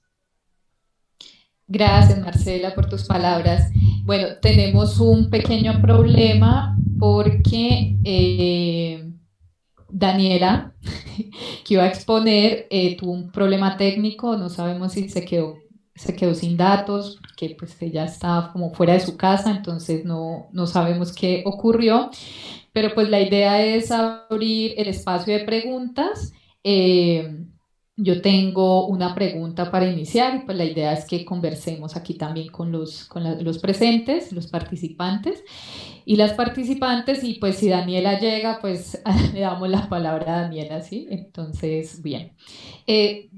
Gracias, Marcela, por tus palabras. Bueno, tenemos un pequeño problema porque Daniela, que iba a exponer, tuvo un problema técnico, no sabemos si se quedó sin datos, porque pues ella estaba como fuera de su casa, entonces no sabemos qué ocurrió, pero pues la idea es abrir el espacio de preguntas. Yo tengo una pregunta para iniciar y pues la idea es que conversemos aquí también con los presentes, los participantes y las participantes, y pues si Daniela llega, pues le damos la palabra a Daniela, ¿sí? Entonces, bien. Eh,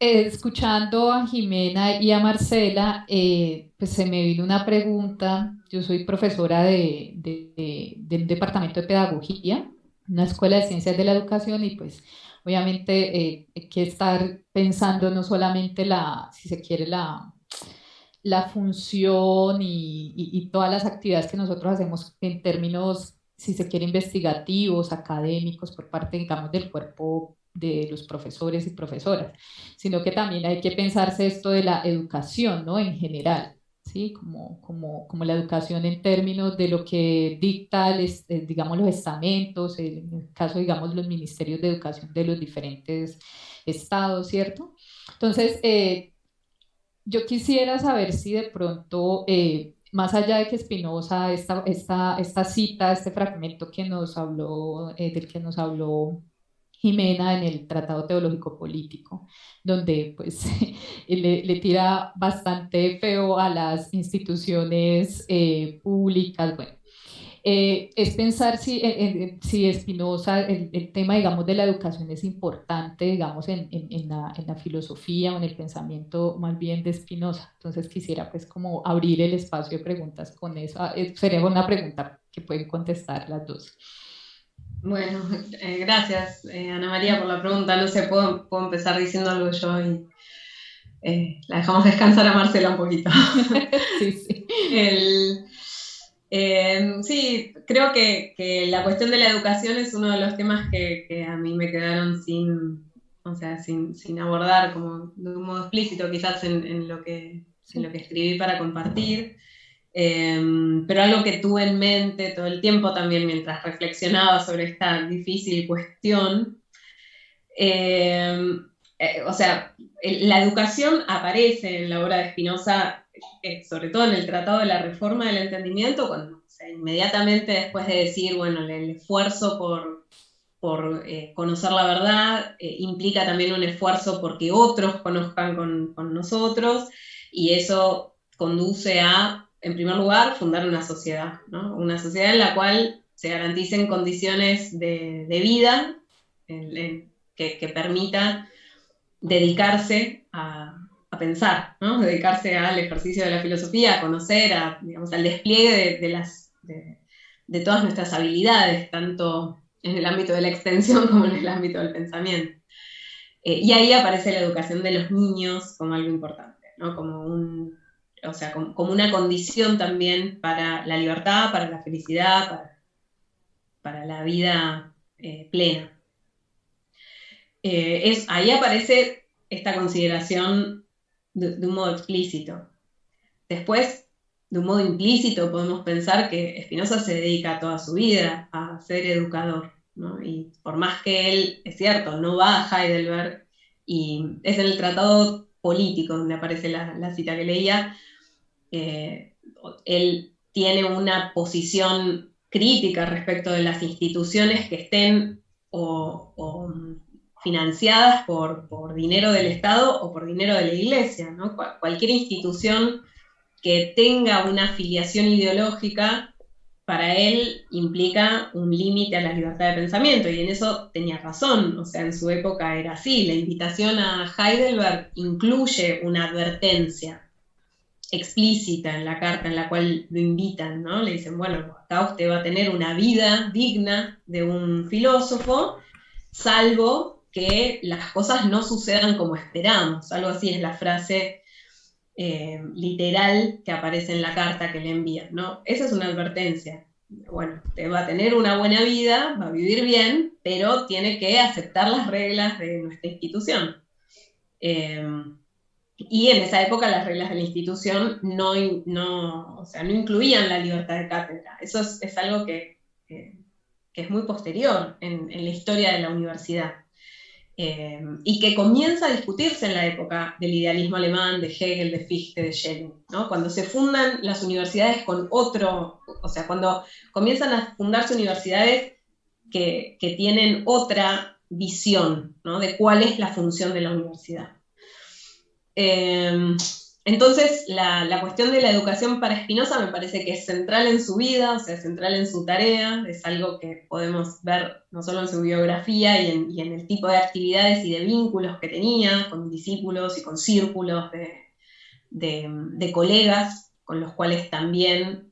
Escuchando a Jimena y a Marcela, pues se me vino una pregunta. Yo soy profesora del departamento de pedagogía, una escuela de ciencias de la educación, y pues obviamente hay que estar pensando no solamente si se quiere, la función y todas las actividades que nosotros hacemos en términos, si se quiere, investigativos, académicos, por parte, digamos, del cuerpo de los profesores y profesoras, sino que también hay que pensarse esto de la educación, ¿no? En general, ¿sí? Como la educación en términos de lo que dicta, digamos, los estamentos, en el caso, digamos, los ministerios de educación de los diferentes estados, ¿cierto? Entonces, yo quisiera saber si de pronto, más allá de que Spinoza, esta cita, este fragmento que nos habló, del que nos habló Jimena en el Tratado Teológico Político, donde pues le tira bastante feo a las instituciones públicas, bueno, es pensar si Spinoza, el tema, digamos, de la educación es importante, digamos, en la filosofía o en el pensamiento más bien de Spinoza. Entonces quisiera pues como abrir el espacio de preguntas con eso. Sería una pregunta que pueden contestar las dos. Bueno, gracias Ana María por la pregunta. No sé, puedo empezar diciendo algo yo y la dejamos descansar a Marcela un poquito. Sí, sí. Sí, creo que la cuestión de la educación es uno de los temas que a mí me quedaron sin abordar como de un modo explícito, quizás en lo que escribí para compartir. Pero algo que tuve en mente todo el tiempo también mientras reflexionaba sobre esta difícil cuestión, la educación aparece en la obra de Spinoza, sobre todo en el Tratado de la Reforma del Entendimiento, cuando, o sea, inmediatamente después de decir, bueno, el esfuerzo por conocer la verdad implica también un esfuerzo porque otros conozcan con nosotros, y eso conduce a, en primer lugar, fundar una sociedad, ¿no? Una sociedad en la cual se garanticen condiciones de vida que permita dedicarse a pensar, ¿no? Dedicarse al ejercicio de la filosofía, a conocer, digamos, al despliegue de todas nuestras habilidades, tanto en el ámbito de la extensión como en el ámbito del pensamiento. Y ahí aparece la educación de los niños como algo importante, ¿no? Como una condición también para la libertad, para la felicidad, para la vida plena. Ahí aparece esta consideración de un modo explícito. Después, de un modo implícito, podemos pensar que Spinoza se dedica toda su vida a ser educador, ¿no? Y por más que él, es cierto, no va a Heidelberg, y es en el Tratado Político donde aparece la cita que leía, él tiene una posición crítica respecto de las instituciones que estén o financiadas por dinero del Estado o por dinero de la Iglesia, ¿no? Cualquier institución que tenga una afiliación ideológica, para él implica un límite a la libertad de pensamiento, y en eso tenía razón, o sea, en su época era así. La invitación a Heidelberg incluye una advertencia explícita en la carta en la cual lo invitan, ¿no? Le dicen, bueno, acá usted va a tener una vida digna de un filósofo, salvo que las cosas no sucedan como esperamos. Algo así es la frase literal que aparece en la carta que le envían, ¿no? Esa es una advertencia. Bueno, usted va a tener una buena vida, va a vivir bien, pero tiene que aceptar las reglas de nuestra institución. Y en esa época las reglas de la institución o sea, no incluían la libertad de cátedra. Eso es algo que es muy posterior en la historia de la universidad. Y que comienza a discutirse en la época del idealismo alemán, de Hegel, de Fichte, de Schelling, ¿no? Cuando se fundan las universidades o sea, cuando comienzan a fundarse universidades que tienen otra visión, ¿no? De cuál es la función de la universidad. Entonces, la cuestión de la educación para Spinoza me parece que es central en su vida, o sea, es central en su tarea, es algo que podemos ver no solo en su biografía y en el tipo de actividades y de vínculos que tenía con discípulos y con círculos de colegas, con los cuales también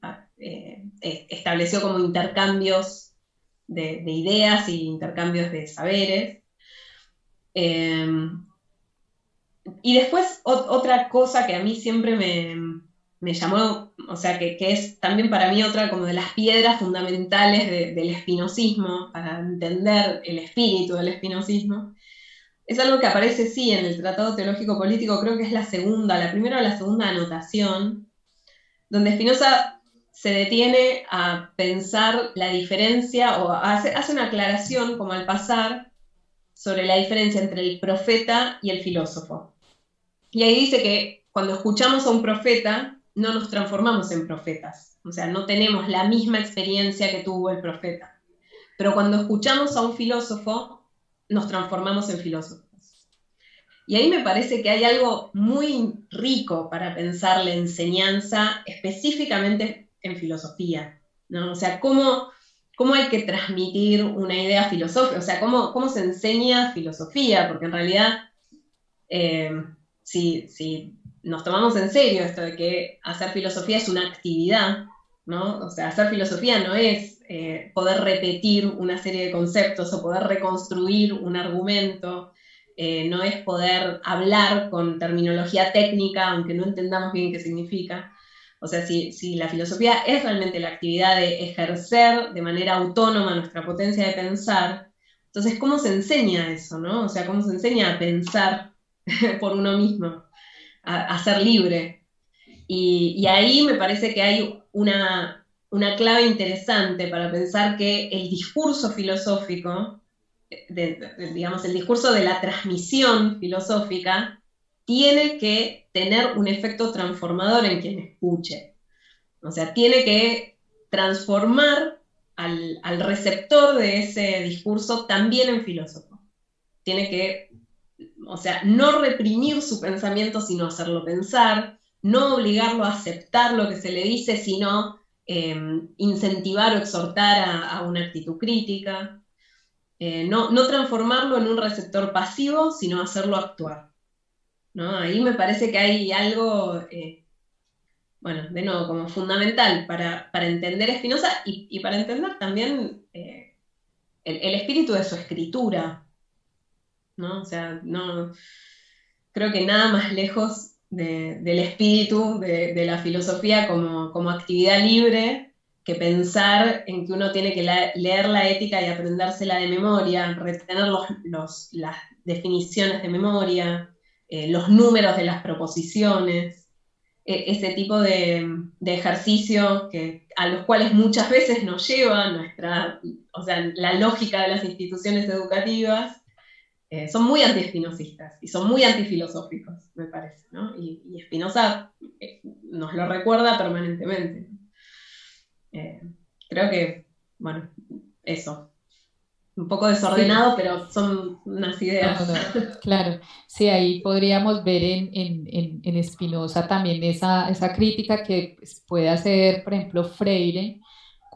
estableció como intercambios de ideas y intercambios de saberes. Y después otra cosa que a mí siempre me llamó, o sea, que es también para mí otra como de las piedras fundamentales del espinosismo, para entender el espíritu del espinosismo, es algo que aparece sí en el Tratado Teológico Político, creo que es la primera o la segunda anotación, donde Spinoza se detiene a pensar la diferencia, o hace una aclaración como al pasar, sobre la diferencia entre el profeta y el filósofo. Y ahí dice que cuando escuchamos a un profeta, no nos transformamos en profetas. O sea, no tenemos la misma experiencia que tuvo el profeta. Pero cuando escuchamos a un filósofo, nos transformamos en filósofos. Y ahí me parece que hay algo muy rico para pensar la enseñanza específicamente en filosofía, ¿no? O sea, cómo hay que transmitir una idea filosófica, o sea, cómo se enseña filosofía, porque en realidad si nos tomamos en serio esto de que hacer filosofía es una actividad, ¿no? O sea, hacer filosofía no es poder repetir una serie de conceptos o poder reconstruir un argumento, no es poder hablar con terminología técnica, aunque no entendamos bien qué significa. O sea, si la filosofía es realmente la actividad de ejercer de manera autónoma nuestra potencia de pensar, entonces, ¿cómo se enseña eso, no? O sea, ¿cómo se enseña a pensar por uno mismo, a ser libre? Y ahí me parece que hay una clave interesante para pensar que el discurso filosófico, digamos, el discurso de la transmisión filosófica, tiene que tener un efecto transformador en quien escuche. O sea, tiene que transformar al receptor de ese discurso también en filósofo. Tiene que, o sea, no reprimir su pensamiento, sino hacerlo pensar, no obligarlo a aceptar lo que se le dice, sino incentivar o exhortar a una actitud crítica. No transformarlo en un receptor pasivo, sino hacerlo actuar, ¿no? Ahí me parece que hay algo, bueno, de nuevo, como fundamental para entender a Spinoza y para entender también el espíritu de su escritura, ¿no? O sea, no, creo que nada más lejos del espíritu de la filosofía como actividad libre que pensar en que uno tiene que leer la ética y aprendérsela de memoria, retener las definiciones de memoria, los números de las proposiciones, ese tipo de ejercicio a los cuales muchas veces nos lleva o sea, la lógica de las instituciones educativas. Son muy anti-espinosistas y son muy antifilosóficos, me parece, ¿no? Y Spinoza nos lo recuerda permanentemente. Creo que, bueno, eso. Un poco desordenado, Sí, pero son unas no, ideas. no, claro. Sí, ahí podríamos ver en Spinoza también esa crítica que pues, puede hacer, por ejemplo, Freire,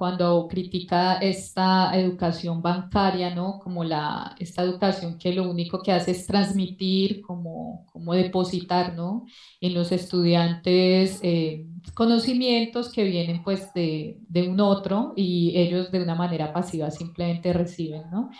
cuando critica esta educación bancaria, ¿no? Como esta educación que lo único que hace es transmitir, como depositar, ¿no? En los estudiantes conocimientos que vienen pues de un otro y ellos de una manera pasiva simplemente reciben, ¿no?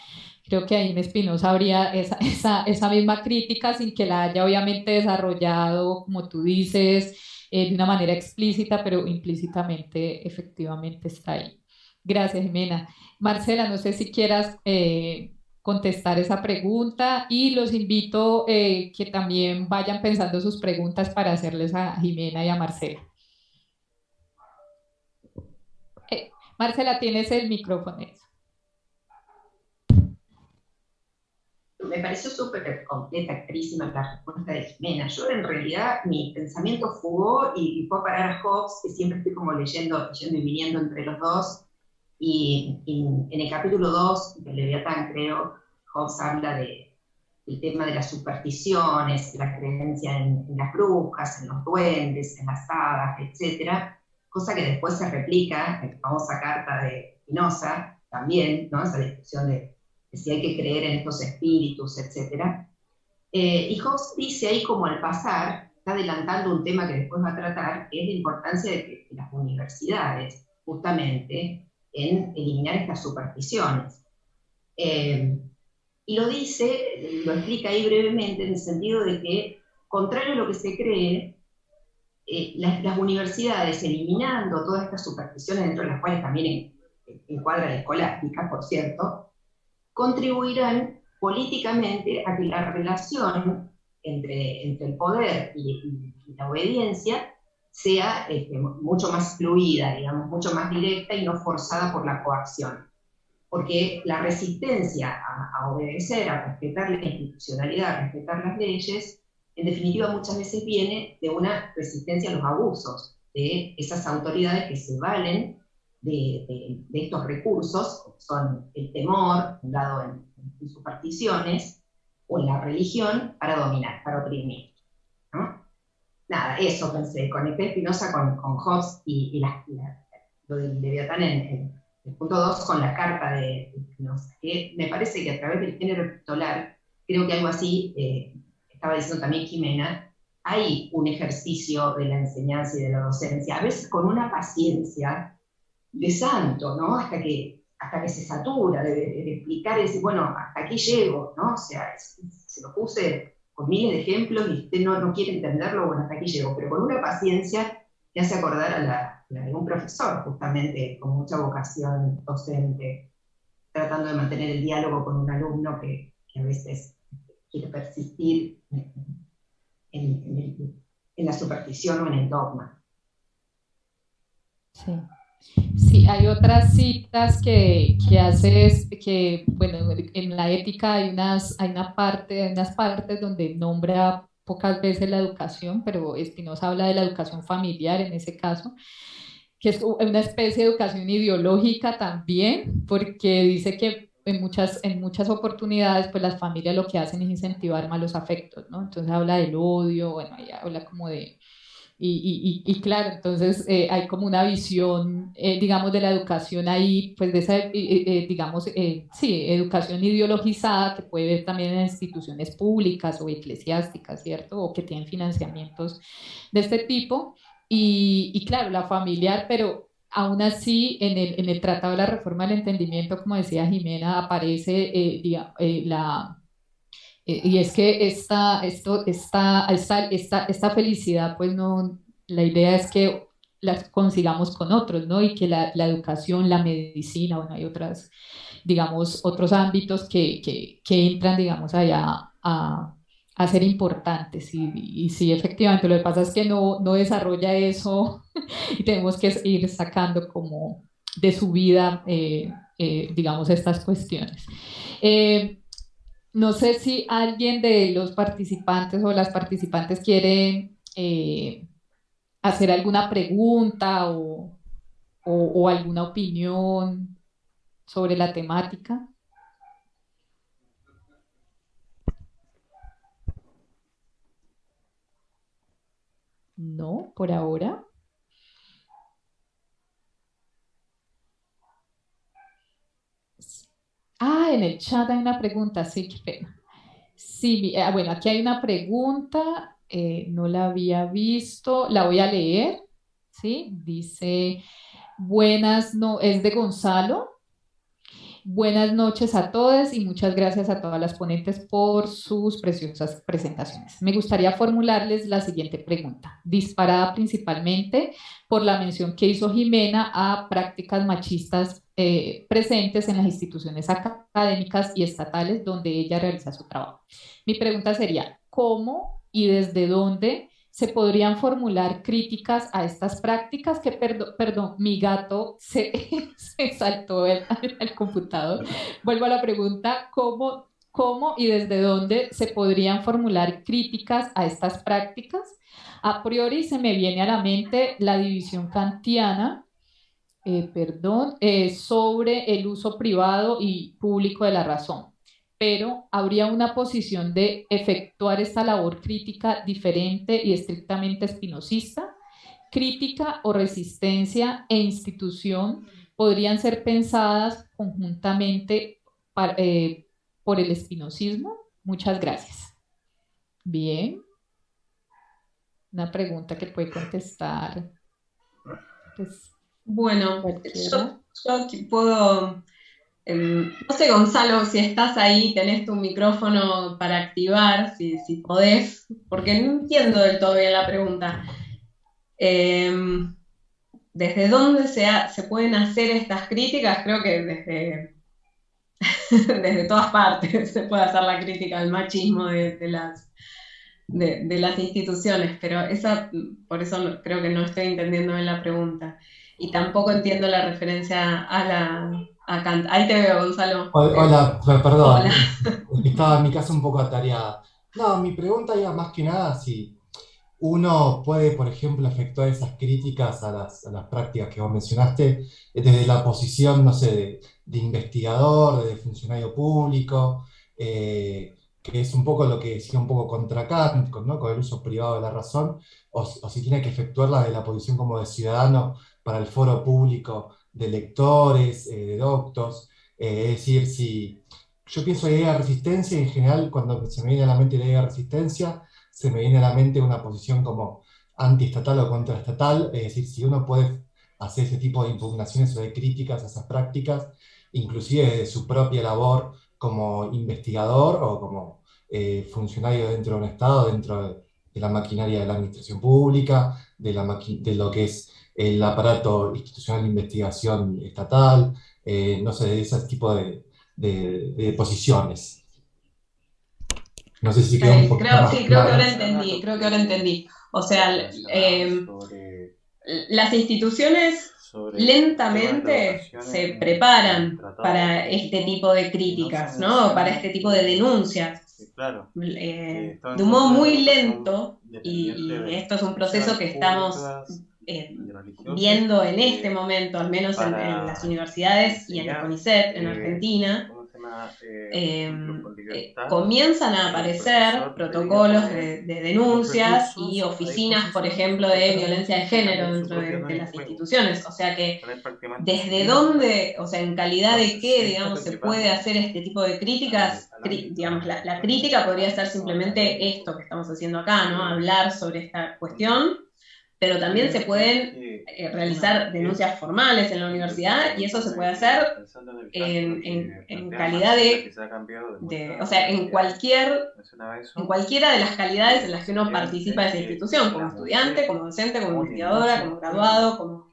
Creo que ahí en Spinoza habría esa misma crítica sin que la haya obviamente desarrollado, como tú dices, de una manera explícita, pero implícitamente efectivamente está ahí. Gracias, Jimena. Marcela, no sé si quieras contestar esa pregunta y los invito que también vayan pensando sus preguntas para hacerles a Jimena y a Marcela. Marcela, tienes el micrófono. Me pareció súper completa, clarísima la respuesta de Jimena. Yo en realidad mi pensamiento fugó y fue a parar a Hobbes, que siempre estoy como leyendo y viniendo entre los dos. Y en el capítulo 2 de Leviatán, creo, Hobbes habla del tema de las supersticiones, la creencia en las brujas, en los duendes, en las hadas, etcétera, cosa que después se replica en la famosa carta de Spinoza, también, ¿no? Esa discusión de si hay que creer en estos espíritus, etc. Y Hobbes dice ahí como al pasar, está adelantando un tema que después va a tratar, que es la importancia de que las universidades, justamente, en eliminar estas supersticiones. Y lo dice, lo explica ahí brevemente, en el sentido de que, contrario a lo que se cree, las universidades, eliminando todas estas supersticiones, dentro de las cuales también encuadra la escolástica, por cierto, contribuirán políticamente a que la relación entre el poder y la obediencia sea mucho más fluida, digamos, mucho más directa y no forzada por la coacción. Porque la resistencia a obedecer, a respetar la institucionalidad, a respetar las leyes, en definitiva muchas veces viene de una resistencia a los abusos de esas autoridades que se valen de estos recursos, que son el temor, fundado en supersticiones, o en la religión, para dominar, para oprimir, ¿no? Nada, eso pensé, conecté Spinoza con Hobbes y lo del Leviatán en el punto 2 con la carta de Spinoza, que me parece que a través del género epistolar, creo que algo así, estaba diciendo también Jimena, hay un ejercicio de la enseñanza y de la docencia, a veces con una paciencia de santo, ¿no? Hasta que se satura de explicar y decir, bueno, hasta aquí llego, ¿no? O sea, se lo puse con miles de ejemplos y usted no quiere entenderlo, bueno, hasta aquí llego, pero con una paciencia que hace acordar a la de un profesor, justamente, con mucha vocación docente, tratando de mantener el diálogo con un alumno que a veces quiere persistir en la superstición o en el dogma. Sí. Sí, hay otras citas que haces, que, bueno, en la ética hay unas partes donde nombra pocas veces la educación, pero Spinoza habla de la educación familiar en ese caso, que es una especie de educación ideológica también, porque dice que en muchas oportunidades, pues las familias lo que hacen es incentivar malos afectos, ¿no? Entonces habla del odio, bueno, ahí habla como de y claro, entonces hay como una visión, digamos, de la educación ahí, pues de esa, digamos, sí, educación ideologizada que puede ver también en instituciones públicas o eclesiásticas, ¿cierto? O que tienen financiamientos de este tipo. Y claro, la familiar, pero aún así en el Tratado de la Reforma del Entendimiento, como decía Jimena, aparece y es que esta felicidad, pues no, la idea es que la consigamos con otros, ¿no? Y que la educación, la medicina, bueno, hay otras, digamos, otros ámbitos que entran, digamos, allá a ser importantes. Y sí, efectivamente, lo que pasa es que no desarrolla eso y tenemos que ir sacando como de su vida, digamos, estas cuestiones. Eh, no sé si alguien de los participantes o las participantes quiere hacer alguna pregunta o alguna opinión sobre la temática. No, por ahora. en el chat hay una pregunta, sí, qué pena. Sí, bueno, aquí hay una pregunta, no la había visto, la voy a leer, ¿sí? Dice, buenas, no, es de Gonzalo. Buenas noches a todos y muchas gracias a todas las ponentes por sus preciosas presentaciones. Me gustaría formularles la siguiente pregunta, disparada principalmente por la mención que hizo Jimena a prácticas machistas presentes en las instituciones académicas y estatales donde ella realiza su trabajo. Mi pregunta sería, ¿cómo y desde dónde se podrían formular críticas a estas prácticas? Que, perdón, mi gato se saltó el computador. Vuelvo a la pregunta, ¿cómo y desde dónde se podrían formular críticas a estas prácticas? A priori se me viene a la mente la división kantiana, sobre el uso privado y público de la razón, pero habría una posición de efectuar esta labor crítica diferente y estrictamente espinosista. Crítica o resistencia e institución podrían ser pensadas conjuntamente por el espinosismo. Muchas gracias. Bien, una pregunta que puede contestar pues, Bueno, cualquiera. yo aquí puedo, no sé, Gonzalo, si estás ahí, tenés tu micrófono para activar, si podés, porque no entiendo del todo bien la pregunta. ¿Desde dónde se pueden hacer estas críticas? Creo que desde todas partes se puede hacer la crítica al machismo de las instituciones, pero por eso creo que no estoy entendiendo bien la pregunta. Y tampoco entiendo la referencia a Kant. Ahí te veo, Gonzalo. Hola, perdón, Hola. estaba en mi casa un poco atareada. No, mi pregunta iba más que nada si uno puede, por ejemplo, efectuar esas críticas a las prácticas que vos mencionaste desde la posición, no sé, de investigador, de funcionario público, que es un poco lo que decía un poco contra Kant, ¿no? Con el uso privado de la razón, o si tiene que efectuarla de la posición como de ciudadano para el foro público de lectores, de doctos, es decir, si yo pienso en la idea de resistencia, y en general cuando se me viene a la mente la idea de resistencia, se me viene a la mente una posición como antiestatal o contraestatal, es decir, si uno puede hacer ese tipo de impugnaciones o de críticas a esas prácticas, inclusive de su propia labor como investigador o como funcionario dentro de un Estado, dentro de la maquinaria de la administración pública, de lo que es el aparato institucional de investigación estatal, no sé, de ese tipo de posiciones. No sé si quedó un poquito más Sí, creo que claro. ahora entendí. O sea, las instituciones lentamente se preparan para este tipo de críticas, ¿no? Para este tipo de denuncias. De un modo muy lento, y esto es un proceso que estamos viendo en este momento, al menos en las universidades y en el CONICET en Argentina, comienzan a aparecer protocolos de denuncias y oficinas, por ejemplo, de violencia de género dentro de las instituciones. O sea que desde dónde, o sea, en calidad de qué, digamos, se puede hacer este tipo de críticas, digamos, la crítica podría ser simplemente esto que estamos haciendo acá, ¿no? Hablar sobre esta cuestión, pero también se pueden realizar denuncias formales en la universidad, y eso se puede hacer en calidad o sea, en cualquiera de las calidades en las que uno participa de esa institución, como estudiante, como docente, como investigadora, como graduado,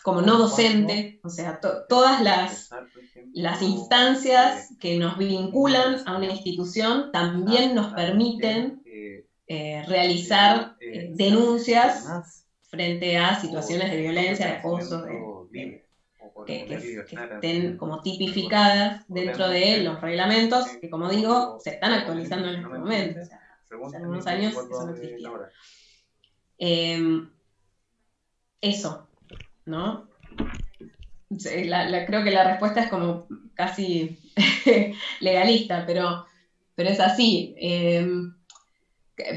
como no docente, o sea, todas las instancias que nos vinculan a una institución también nos permiten realizar denuncias frente a situaciones de violencia, de acoso, que estén como tipificadas dentro de los reglamentos, que como digo, se están actualizando en este momento. O sea, hace algunos años eso no existía. Eso, ¿no? Creo que la respuesta es como casi legalista, pero es así.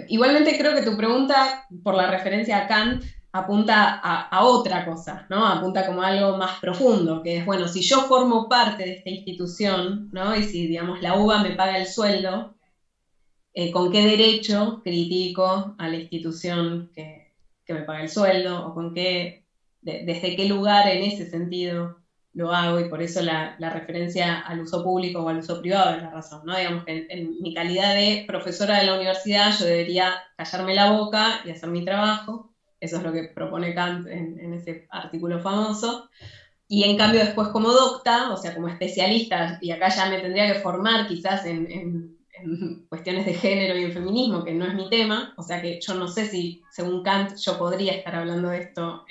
Igualmente creo que tu pregunta, por la referencia a Kant, apunta a otra cosa, ¿no? Apunta como a algo más profundo, que es, bueno, si yo formo parte de esta institución, ¿no? Y si, digamos, la UBA me paga el sueldo, ¿con qué derecho critico a la institución que me paga el sueldo? ¿O con qué, desde qué lugar en ese sentido lo hago? Y por eso la referencia al uso público o al uso privado es la razón, ¿no? Digamos que en mi calidad de profesora de la universidad yo debería callarme la boca y hacer mi trabajo. Eso es lo que propone Kant en ese artículo famoso. Y en cambio después como docta, o sea, como especialista, y acá ya me tendría que formar quizás en cuestiones de género y en feminismo, que no es mi tema, o sea que yo no sé si, según Kant, yo podría estar hablando de esto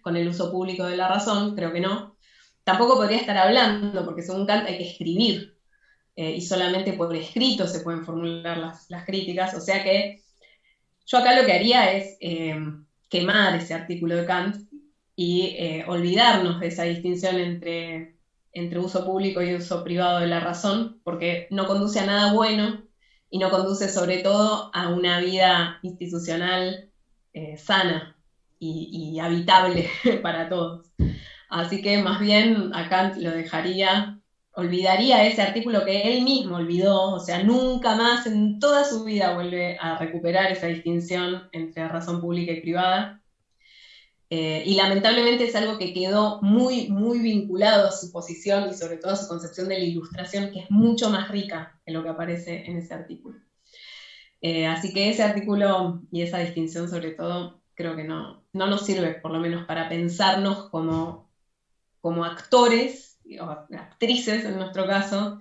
con el uso público de la razón, creo que no. Tampoco podría estar hablando, porque según Kant hay que escribir, y solamente por escrito se pueden formular las críticas, o sea que yo acá lo que haría es quemar ese artículo de Kant y olvidarnos de esa distinción entre uso público y uso privado de la razón, porque no conduce a nada bueno y no conduce sobre todo a una vida institucional sana y habitable para todos. Así que más bien a Kant lo dejaría, olvidaría ese artículo que él mismo olvidó, o sea, nunca más en toda su vida vuelve a recuperar esa distinción entre razón pública y privada. Y lamentablemente es algo que quedó muy, muy vinculado a su posición y sobre todo a su concepción de la ilustración, que es mucho más rica que lo que aparece en ese artículo. Así que ese artículo y esa distinción sobre todo creo que no nos sirve, por lo menos para pensarnos como actores o actrices en nuestro caso,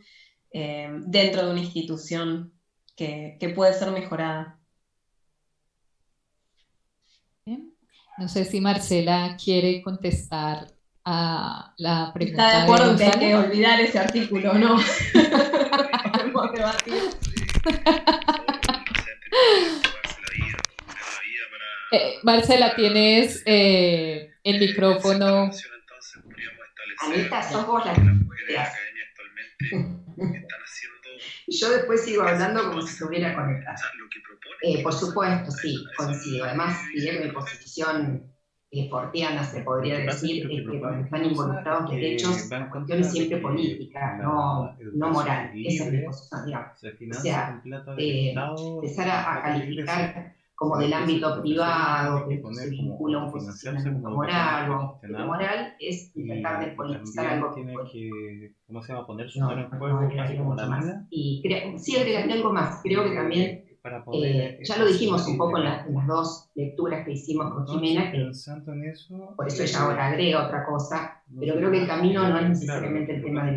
dentro de una institución que puede ser mejorada. Bien. No sé si Marcela quiere contestar a la Está de pregunta de acuerdo en que hay que Gonzalo. olvidar ese artículo, ¿no? Podemos debatir. Marcela, tienes el micrófono. Anita, sos vos la que hace. Yo después sigo hablando como si estuviera conectada. Por supuesto, sí, coincido. Además, diría que mi posición fortiana, se podría decir, es que donde están involucrados derechos, la cuestión es siempre política, no moral. Esa es mi posición, digamos. O sea, empezar a calificar como del ámbito privado, que se vincula a un posicionamiento moral o a un criterio moral, es intentar despolitizar algo que es político. No agregaría mucho más. Y sí agregaría algo más. Creo que también, ya lo dijimos un poco en las dos lecturas que hicimos con Jimena, que por eso ella ahora agrega otra cosa, pero creo que el camino no es necesariamente el tema de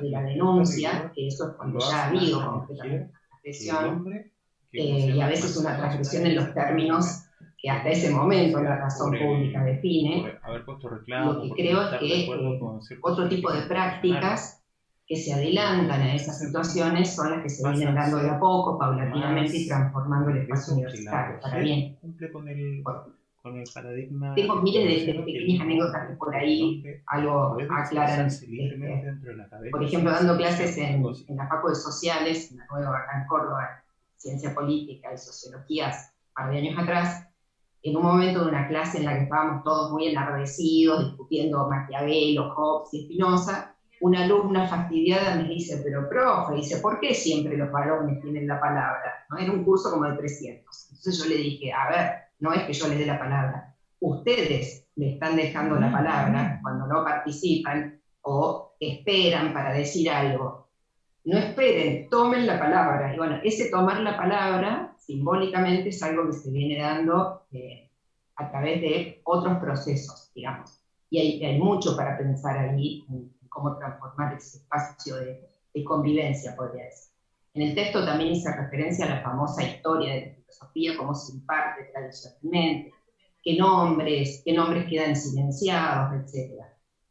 la denuncia, que eso es cuando ya ha habido concretamente una transgresión, y a veces una transgresión en los términos que hasta ese momento la razón pública define. Lo que creo es que otro tipo de prácticas que se adelantan a esas situaciones son las que se vienen dando de a poco, paulatinamente, y transformando el espacio universitario para bien. Tengo miles de pequeñas anécdotas que por ahí algo aclaran. Por ejemplo, dando clases en la Facultad de Sociales, en la nueva acá en Córdoba, Ciencia Política y Sociología, un par de años atrás, en un momento de una clase en la que estábamos todos muy enardecidos, discutiendo Maquiavelo, Hobbes y Spinoza, una alumna fastidiada me dice, pero profe, dice, ¿por qué siempre los varones tienen la palabra? ¿No? Era un curso como de 300. Entonces yo le dije, a ver, no es que yo les dé la palabra, ustedes le están dejando la palabra cuando no participan o esperan para decir algo. No esperen, tomen la palabra. Y bueno, ese tomar la palabra simbólicamente es algo que se viene dando a través de otros procesos, digamos. Y hay mucho para pensar ahí en cómo transformar ese espacio de convivencia, podría decir. En el texto también hice referencia a la famosa historia de la filosofía, cómo se imparte tradicionalmente, qué nombres quedan silenciados, etc.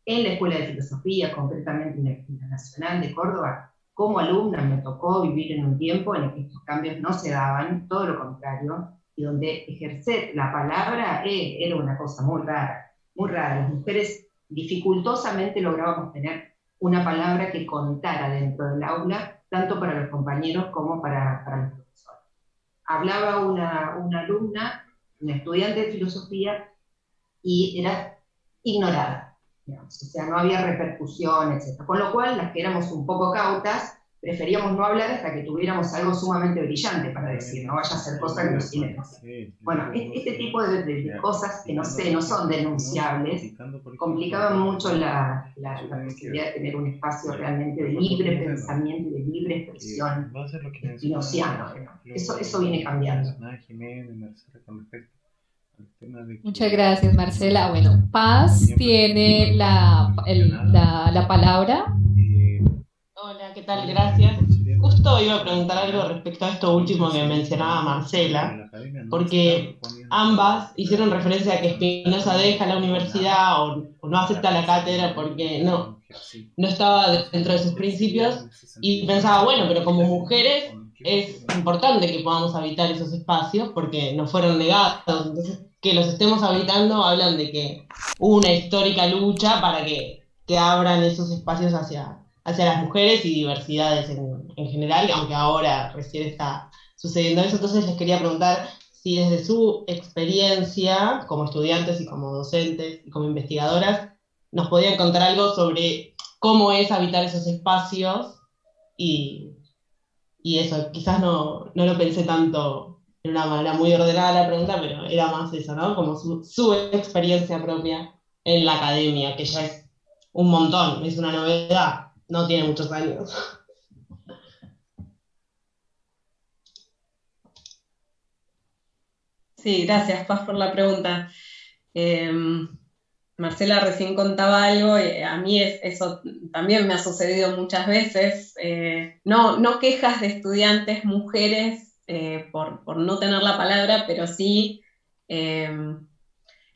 En la Escuela de Filosofía, concretamente en la Nacional de Córdoba, como alumna me tocó vivir en un tiempo en el que estos cambios no se daban, todo lo contrario, y donde ejercer la palabra era una cosa muy rara, muy rara. Las mujeres dificultosamente lográbamos tener una palabra que contara dentro del aula, tanto para los compañeros como para los profesores. Hablaba una alumna, una estudiante de filosofía, y era ignorada, digamos. O sea, no había repercusión, etc. Con lo cual, las que éramos un poco cautas, preferíamos no hablar hasta que tuviéramos algo sumamente brillante para decir, no vaya a ser cosa que nos sienten. Bueno, este tipo de cosas que no sé, no son denunciables, complicaban mucho la posibilidad de tener un espacio realmente de libre pensamiento y de libre expresión espinosiano. Eso viene cambiando. Muchas gracias, Marcela. Bueno, Paz tiene la palabra. Hola, ¿qué tal? Gracias. Justo iba a preguntar algo respecto a esto último que mencionaba Marcela, porque ambas hicieron referencia a que Spinoza deja la universidad o no acepta la cátedra porque no estaba dentro de sus principios, y pensaba, bueno, pero como mujeres es importante que podamos habitar esos espacios porque nos fueron negados, entonces que los estemos habitando hablan de que hubo una histórica lucha para que abran esos espacios hacia las mujeres y diversidades en general, aunque ahora recién está sucediendo eso. Entonces les quería preguntar si desde su experiencia como estudiantes y como docentes y como investigadoras nos podían contar algo sobre cómo es habitar esos espacios y, y eso, quizás no lo pensé tanto de una manera muy ordenada la pregunta, pero era más eso, ¿no? Como su experiencia propia en la academia, que ya es un montón, es una novedad, no tiene muchos años. Sí, gracias, Paz, por la pregunta. Marcela recién contaba algo, y a mí eso también me ha sucedido muchas veces. No quejas de estudiantes mujeres por no tener la palabra, pero sí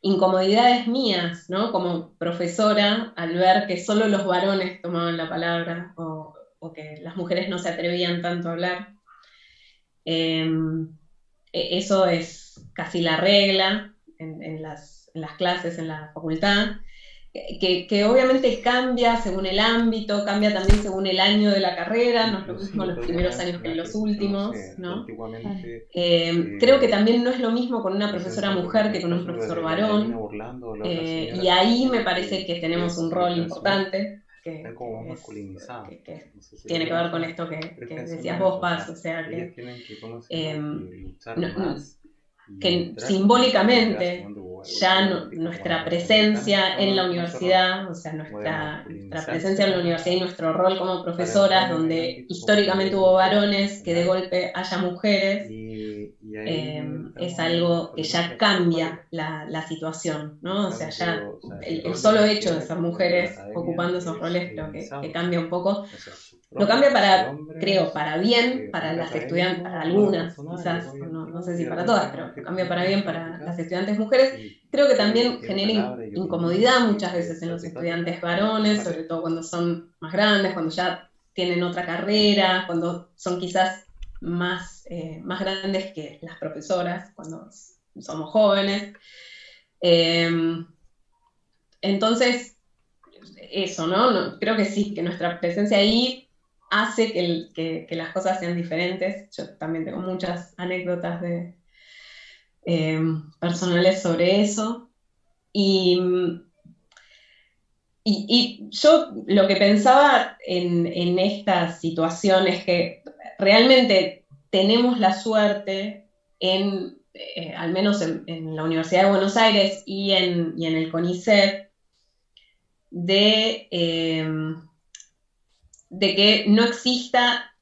incomodidades mías, ¿no? Como profesora, al ver que solo los varones tomaban la palabra o que las mujeres no se atrevían tanto a hablar. Eso es casi la regla en las clases, en la facultad, que obviamente cambia según el ámbito, cambia también según el año de la carrera, no es lo mismo los primeros años que en los últimos, ¿no? Creo que también no es lo mismo con una profesora mujer que con un profesor varón, y ahí me parece que tenemos un rol importante, que tiene que ver con esto que decías vos, Paz, o sea, que simbólicamente ya nuestra presencia en la universidad, o sea, nuestra presencia en la universidad y nuestro rol como profesoras, donde históricamente hubo varones, que de golpe haya mujeres, es algo que ya cambia la situación, ¿no? O sea, ya el solo hecho de ser mujeres ocupando esos roles creo que cambia un poco. Lo cambia creo, para bien para las estudiantes, para algunas, quizás, no sé si para todas, pero lo cambia para bien para las estudiantes mujeres. Creo que también genera incomodidad muchas veces en los estudiantes varones, sobre todo cuando son más grandes, cuando ya tienen otra carrera, cuando son quizás más grandes que las profesoras, cuando somos jóvenes. Entonces, eso, ¿no? Creo que sí, que nuestra presencia ahí hace que las cosas sean diferentes. Yo también tengo muchas anécdotas personales sobre eso. Y yo lo que pensaba en esta situación es que realmente tenemos la suerte, al menos en la Universidad de Buenos Aires y en el CONICET, de que no exista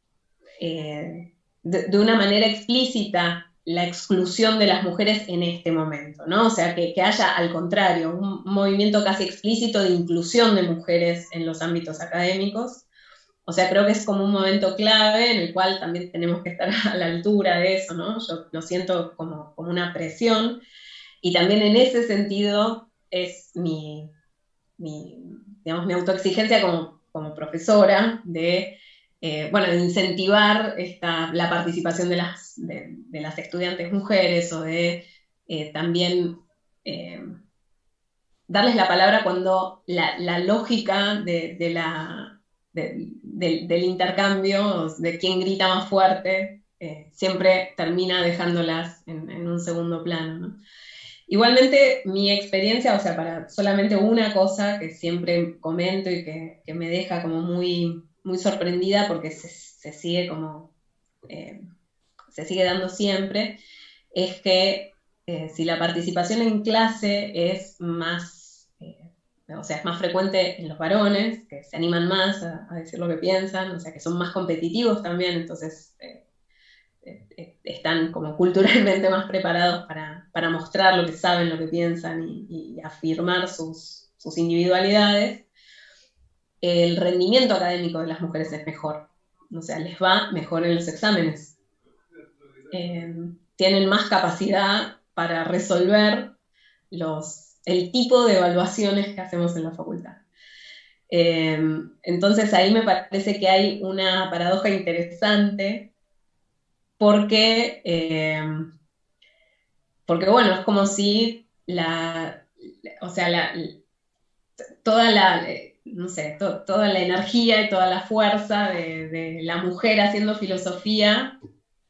de una manera explícita la exclusión de las mujeres en este momento, ¿no? O sea, que haya, al contrario, un movimiento casi explícito de inclusión de mujeres en los ámbitos académicos. O sea, creo que es como un momento clave en el cual también tenemos que estar a la altura de eso, ¿no? Yo lo siento como una presión, y también en ese sentido es mi autoexigencia como profesora de incentivar la participación de las estudiantes mujeres, o de también darles la palabra cuando la lógica del intercambio, de quién grita más fuerte, siempre termina dejándolas en un segundo plano, ¿no? Igualmente, mi experiencia, o sea, para solamente una cosa que siempre comento y que me deja como muy, muy sorprendida porque se sigue como, se sigue dando siempre, es que si la participación en clase es más, o sea, es más frecuente en los varones, que se animan más a decir lo que piensan, o sea, que son más competitivos también, entonces están como culturalmente más preparados para mostrar lo que saben, lo que piensan y afirmar sus individualidades, el rendimiento académico de las mujeres es mejor, o sea, les va mejor en los exámenes. Tienen más capacidad para resolver el tipo de evaluaciones que hacemos en la facultad. Entonces ahí me parece que hay una paradoja interesante porque, porque bueno, es como si o sea, toda la, no sé, toda la energía y toda la fuerza de la mujer haciendo filosofía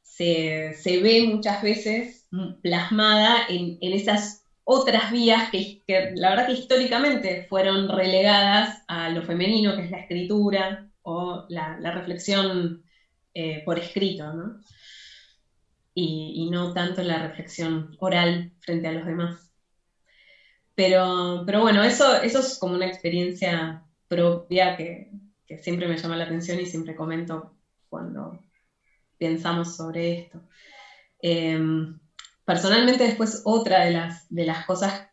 se ve muchas veces plasmada en esas otras vías que la verdad que históricamente fueron relegadas a lo femenino, que es la escritura o la reflexión por escrito, ¿no? Y no tanto la reflexión oral frente a los demás. Pero bueno, eso es como una experiencia propia que siempre me llama la atención y siempre comento cuando pensamos sobre esto. Personalmente después otra de las cosas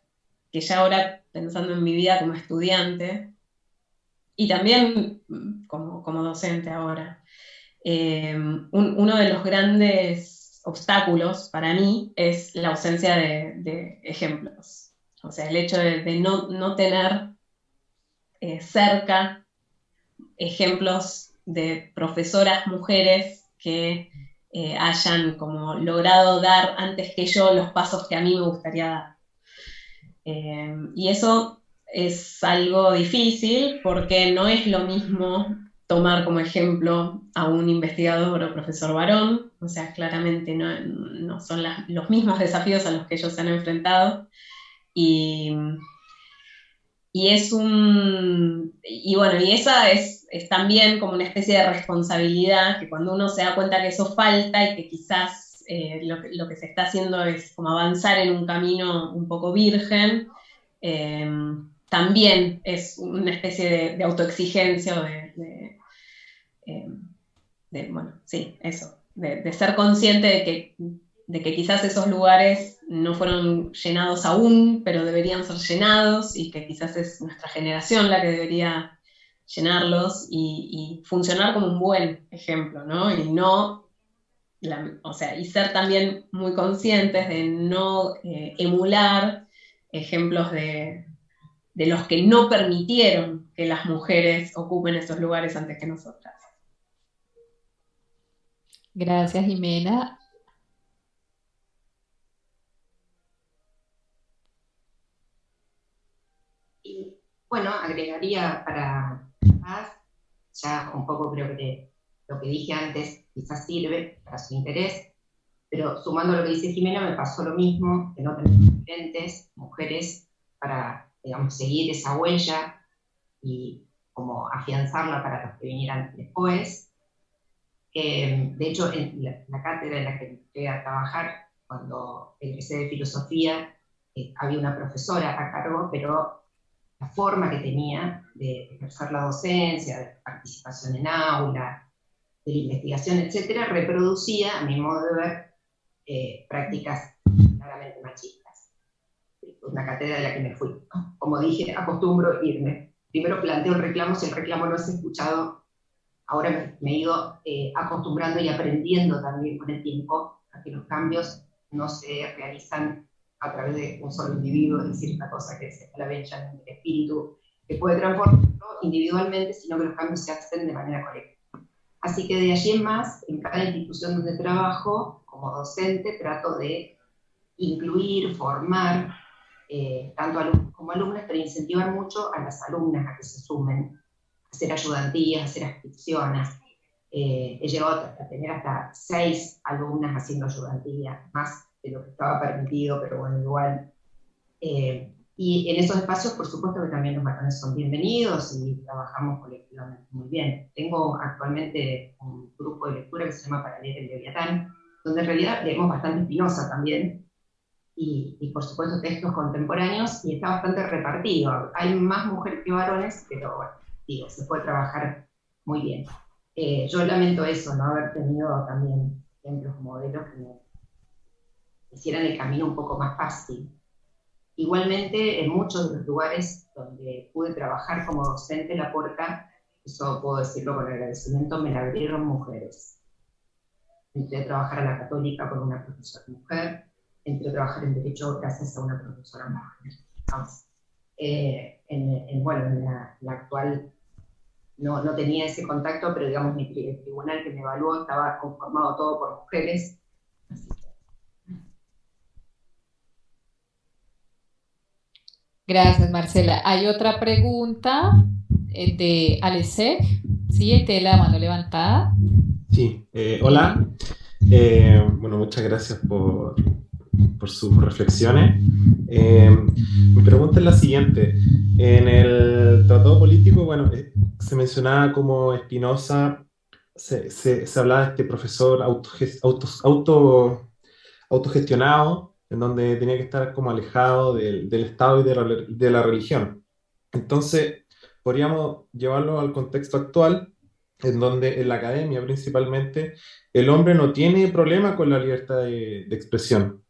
que ya ahora pensando en mi vida como estudiante y también como docente ahora, uno de los grandes obstáculos para mí es la ausencia de ejemplos. O sea, el hecho de no tener cerca ejemplos de profesoras mujeres que hayan como logrado dar antes que yo los pasos que a mí me gustaría dar. Y eso es algo difícil porque no es lo mismo tomar como ejemplo a un investigador o profesor varón, o sea, claramente no son los mismos desafíos a los que ellos se han enfrentado. Y bueno, y esa es también como una especie de responsabilidad que cuando uno se da cuenta que eso falta y que quizás lo que se está haciendo es como avanzar en un camino un poco virgen, eh, también es una especie de autoexigencia o eh, bueno, sí, eso, de ser consciente de que quizás esos lugares no fueron llenados aún, pero deberían ser llenados y que quizás es nuestra generación la que debería llenarlos y funcionar como un buen ejemplo, ¿no? Y no, o sea, y ser también muy conscientes de no emular ejemplos de los que no permitieron que las mujeres ocupen esos lugares antes que nosotras. Gracias, Jimena. Y bueno, agregaría para más, ya un poco creo que lo que dije antes quizás sirve para su interés, pero sumando a lo que dice Jimena, me pasó lo mismo, que no tenemos diferentes mujeres para, digamos, seguir esa huella y como afianzarla para los que vinieran después. De hecho, en la cátedra en la que entré a trabajar, cuando egresé de filosofía, había una profesora a cargo, pero la forma que tenía de ejercer la docencia, de participación en aula, de la investigación, etcétera, reproducía, a mi modo de ver, prácticas claramente machistas. Una cátedra de la que me fui. Como dije, acostumbro irme. Primero planteo el reclamo, si el reclamo no es escuchado, ahora me he ido acostumbrando y aprendiendo también con el tiempo a que los cambios no se realizan a través de un solo individuo, es decir, una cosa que se la ya en el espíritu, que puede transformarlo individualmente, sino que los cambios se hacen de manera colectiva. Así que de allí en más, en cada institución donde trabajo, como docente, trato de incluir, formar, tanto alumnos como alumnas, pero incentivar mucho a las alumnas a que se sumen, a hacer ayudantías, a hacer adscripciones. He llegado a tener hasta 6 alumnas haciendo ayudantías, más de lo que estaba permitido, pero bueno, igual Y en esos espacios, por supuesto que también los varones son bienvenidos y trabajamos colectivamente muy bien. Tengo actualmente un grupo de lectura que se llama Para leer el Leviatán, donde en realidad leemos bastante Spinoza también, y por supuesto textos contemporáneos, y está bastante repartido. Hay más mujeres que varones, pero bueno, digo, se puede trabajar muy bien. Yo lamento eso, no haber tenido también ejemplos, modelos que me hicieran el camino un poco más fácil. Igualmente, en muchos de los lugares donde pude trabajar como docente, la puerta, eso puedo decirlo con agradecimiento, me la abrieron mujeres. Entré a trabajar a la Católica con una profesora mujer, entré a trabajar en Derecho gracias a una profesora mujer. Entonces, bueno, en la actual no tenía ese contacto, pero digamos, el tribunal que me evaluó estaba conformado todo por mujeres. Así que, Gracias, Marcela. Hay otra pregunta de Alesek. Sí, tiene la mano levantada. Sí, hola. Bueno, muchas gracias por sus reflexiones. Mi pregunta es la siguiente. En el tratado político, bueno, se mencionaba como Spinoza, se hablaba de este profesor autogestionado, en donde tenía que estar como alejado del Estado y de la religión. Entonces, podríamos llevarlo al contexto actual, en donde en la academia principalmente el hombre no tiene problema con la libertad de expresión,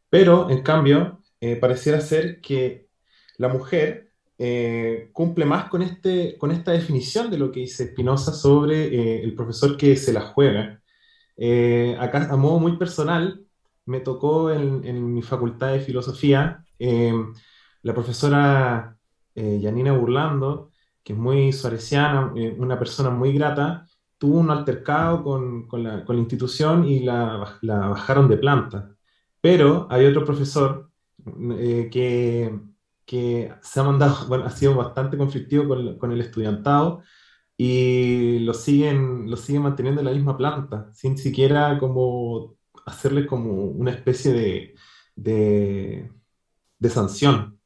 pero en cambio pareciera ser que la mujer cumple más con esta definición de lo que dice Spinoza sobre el profesor que se la juega. Acá, a modo muy personal, me tocó en mi facultad de filosofía, la profesora Janina Burlando, que es muy suareciana, una persona muy grata, tuvo un altercado con la institución y la bajaron de planta. Pero hay otro profesor eh, que, que se ha mandado, bueno, ha sido bastante conflictivo con el estudiantado y lo siguen manteniendo en la misma planta, sin siquiera como hacerle como una especie de, de sanción.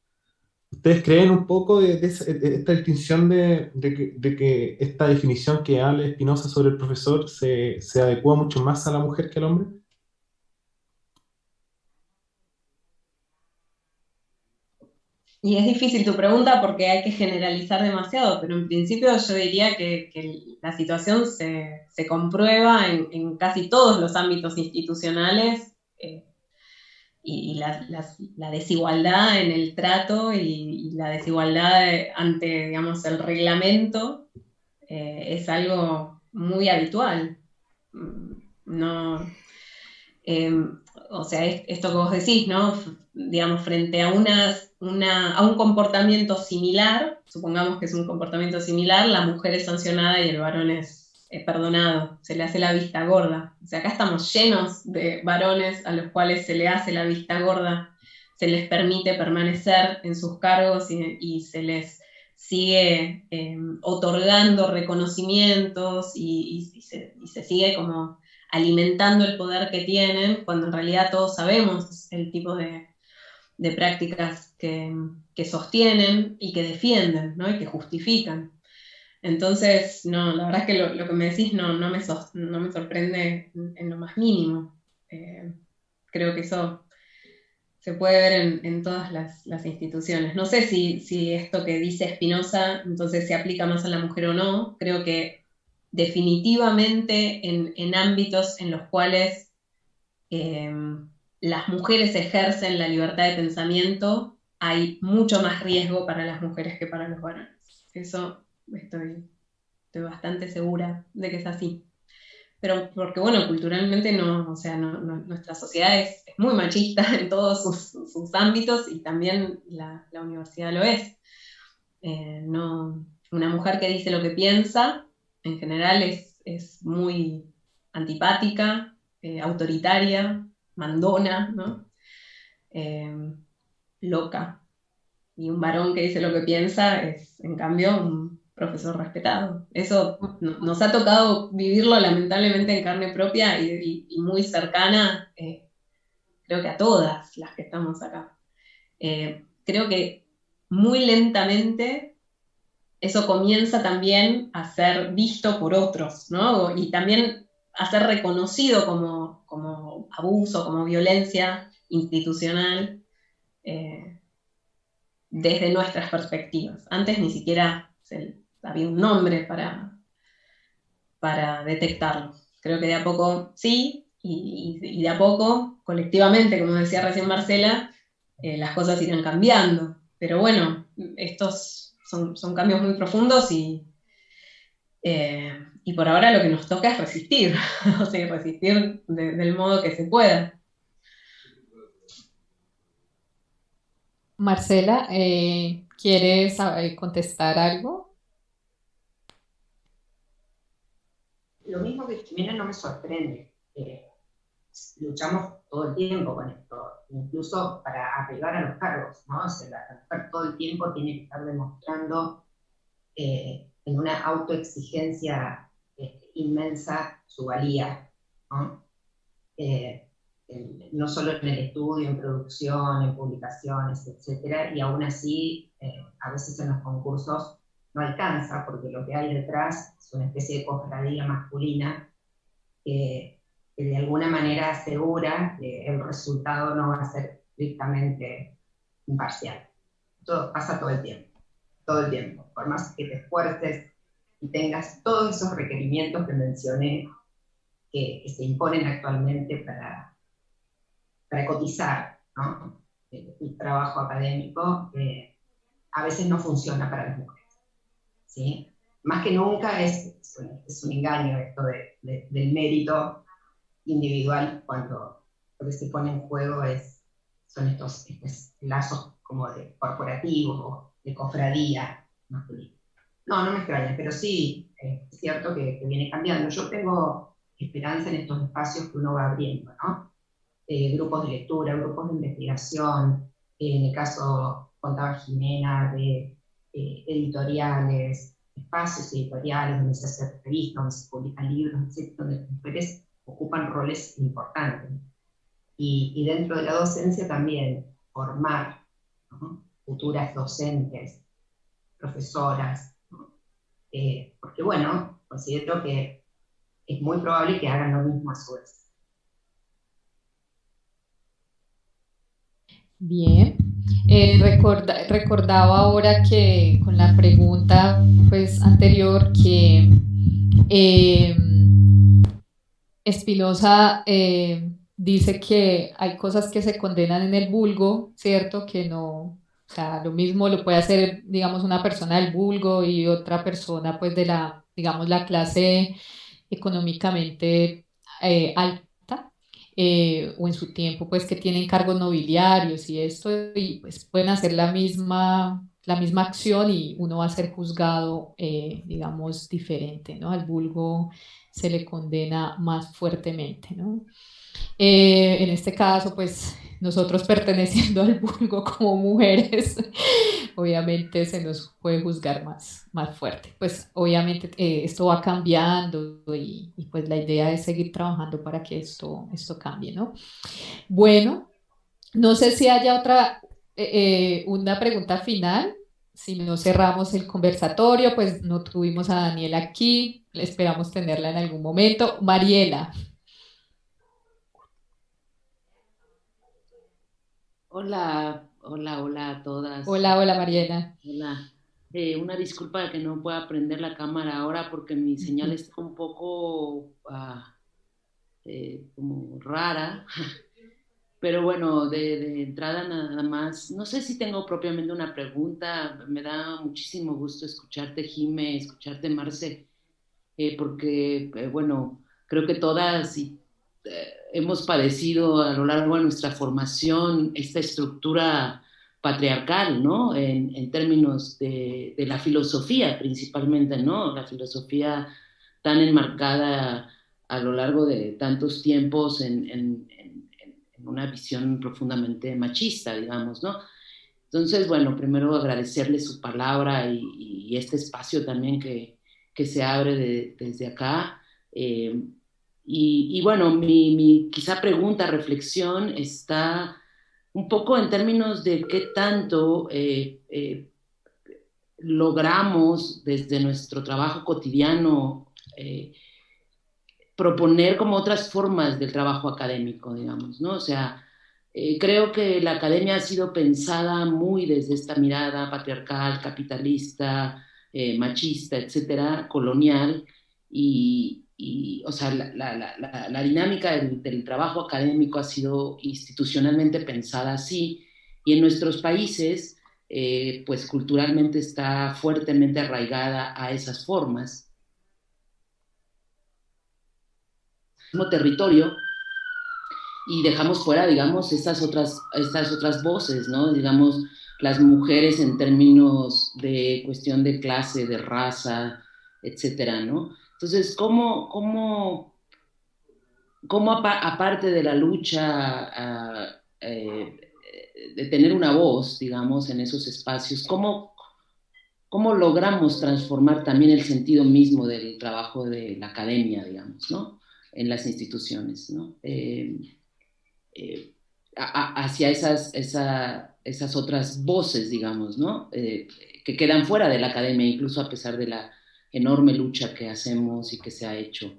¿Ustedes creen un poco de esta distinción de que esta definición que habla Spinoza sobre el profesor se adecua mucho más a la mujer que al hombre? Y es difícil tu pregunta porque hay que generalizar demasiado, pero en principio yo diría que la situación se comprueba en casi todos los ámbitos institucionales, y la desigualdad en el trato y la desigualdad ante, digamos, el reglamento, es algo muy habitual. No, eh, o sea, esto que vos decís, ¿no? Digamos, frente a, a un comportamiento similar, supongamos que es un comportamiento similar, la mujer es sancionada y el varón es perdonado, se le hace la vista gorda. O sea, acá estamos llenos de varones a los cuales se le hace la vista gorda, se les permite permanecer en sus cargos y se les sigue otorgando reconocimientos y se sigue como alimentando el poder que tienen, cuando en realidad todos sabemos el tipo de prácticas que sostienen y que defienden, ¿no? Y que justifican. Entonces, no, la verdad es que lo que me decís no me sorprende en lo más mínimo. Creo que eso se puede ver en todas las instituciones. No sé si esto que dice Spinoza entonces se aplica más a la mujer o no. Creo que definitivamente en ámbitos en los cuales eh, las mujeres ejercen la libertad de pensamiento, hay mucho más riesgo para las mujeres que para los varones. Eso estoy bastante segura de que es así. Pero porque, bueno, culturalmente no, o sea, nuestra sociedad es muy machista en todos sus ámbitos y también la universidad lo es. No, una mujer que dice lo que piensa, en general es muy antipática, autoritaria, mandona, ¿no? Eh, Loca. Y un varón que dice lo que piensa es, en cambio, un profesor respetado. Eso nos ha tocado vivirlo lamentablemente en carne propia y muy cercana, creo que a todas las que estamos acá. creo que muy lentamente eso comienza también a ser visto por otros, ¿no? Y también a ser reconocido como abuso, como violencia institucional, desde nuestras perspectivas. Antes ni siquiera había un nombre para detectarlo. Creo que de a poco sí, y de a poco, colectivamente, como decía recién Marcela, las cosas irán cambiando. Pero bueno, estos son cambios muy profundos y por ahora lo que nos toca es resistir, o sea, resistir del modo que se pueda. Marcela, ¿quieres contestar algo? Lo mismo que Jimena no me sorprende. Luchamos todo el tiempo con esto, incluso para arribar a los cargos, ¿no? O sea, la mujer todo el tiempo tiene que estar demostrando en una autoexigencia inmensa su valía, ¿no? No solo en el estudio, en producción, en publicaciones, etcétera, y aún así, a veces en los concursos no alcanza, porque lo que hay detrás es una especie de cofradía masculina que de alguna manera asegura que el resultado no va a ser estrictamente imparcial. Esto pasa todo el tiempo. Por más que te esfuerces y tengas todos esos requerimientos que mencioné que se imponen actualmente para cotizar, ¿no? El trabajo académico, a veces no funciona para las mujeres, ¿sí? Más que nunca es un engaño esto del mérito individual cuando lo que se pone en juego son estos lazos como de corporativos o de cofradía masculina. No me extraña, pero sí es cierto que viene cambiando. Yo tengo esperanza en estos espacios que uno va abriendo, ¿no? Grupos de lectura, grupos de investigación, en el caso, contaba Jimena, de editoriales, espacios editoriales donde se hacen revistas, donde se publican libros, etc., donde las mujeres ocupan roles importantes. Y dentro de la docencia también formar, ¿no? Futuras docentes, profesoras, ¿no? Porque bueno, considero que es muy probable que hagan lo mismo a su vez. Bien. Recordaba ahora que con la pregunta pues, anterior que eh, Spinoza dice que hay cosas que se condenan en el vulgo, ¿cierto? Que no, o sea, lo mismo lo puede hacer, digamos, una persona del vulgo y otra persona, pues, de la, digamos, la clase económicamente alta, o en su tiempo, pues, que tienen cargos nobiliarios y esto, y pues pueden hacer la misma acción y uno va a ser juzgado, digamos, diferente, ¿no? Al vulgo se le condena más fuertemente, ¿no? En este caso, pues nosotros perteneciendo al vulgo como mujeres, obviamente se nos puede juzgar más fuerte. Pues obviamente esto va cambiando y pues la idea es seguir trabajando para que esto cambie, ¿no? Bueno, no sé si haya una pregunta final. Si no cerramos el conversatorio, pues no tuvimos a Daniela aquí, esperamos tenerla en algún momento. Mariela. Hola, hola, hola a todas. Hola, Mariela. Hola. Una disculpa que no pueda prender la cámara ahora porque mi señal está un poco como rara. Pero bueno, de entrada nada más, no sé si tengo propiamente una pregunta. Me da muchísimo gusto escucharte, Jime, escucharte, Marce, porque, bueno, creo que todas hemos padecido a lo largo de nuestra formación esta estructura patriarcal, ¿no? En términos de la filosofía principalmente, ¿no? La filosofía tan enmarcada a lo largo de tantos tiempos en una visión profundamente machista, digamos, ¿no? Entonces, bueno, primero agradecerle su palabra y este espacio también que se abre desde acá. Y bueno, mi quizá pregunta, reflexión está un poco en términos de qué tanto logramos desde nuestro trabajo cotidiano proponer como otras formas del trabajo académico, digamos, ¿no? O sea, creo que la academia ha sido pensada muy desde esta mirada patriarcal, capitalista, machista, etcétera, colonial, o sea, la dinámica del trabajo académico ha sido institucionalmente pensada así, y en nuestros países, pues culturalmente está fuertemente arraigada a esas formas. Como territorio, y dejamos fuera, digamos, estas otras voces, ¿no? Digamos, las mujeres en términos de cuestión de clase, de raza, etcétera, ¿no? Entonces, aparte de la lucha de tener una voz, digamos, en esos espacios, cómo logramos transformar también el sentido mismo del trabajo de la academia, digamos, ¿no? En las instituciones, ¿no? Hacia esas otras voces, digamos, ¿no? Que quedan fuera de la academia, incluso a pesar de la enorme lucha que hacemos y que se ha hecho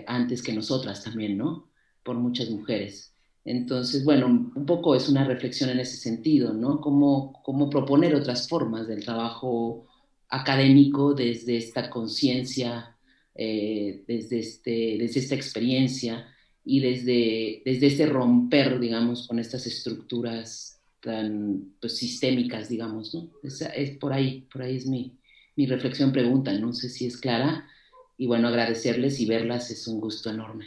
antes que nosotras también, ¿no? Por muchas mujeres. Entonces, bueno, un poco es una reflexión en ese sentido, ¿no? Cómo proponer otras formas del trabajo académico desde esta conciencia, desde esta experiencia y desde este romper, digamos, con estas estructuras tan pues, sistémicas, digamos, ¿no? Por ahí es mi reflexión, pregunta, no sé si es clara, y bueno, agradecerles y verlas es un gusto enorme.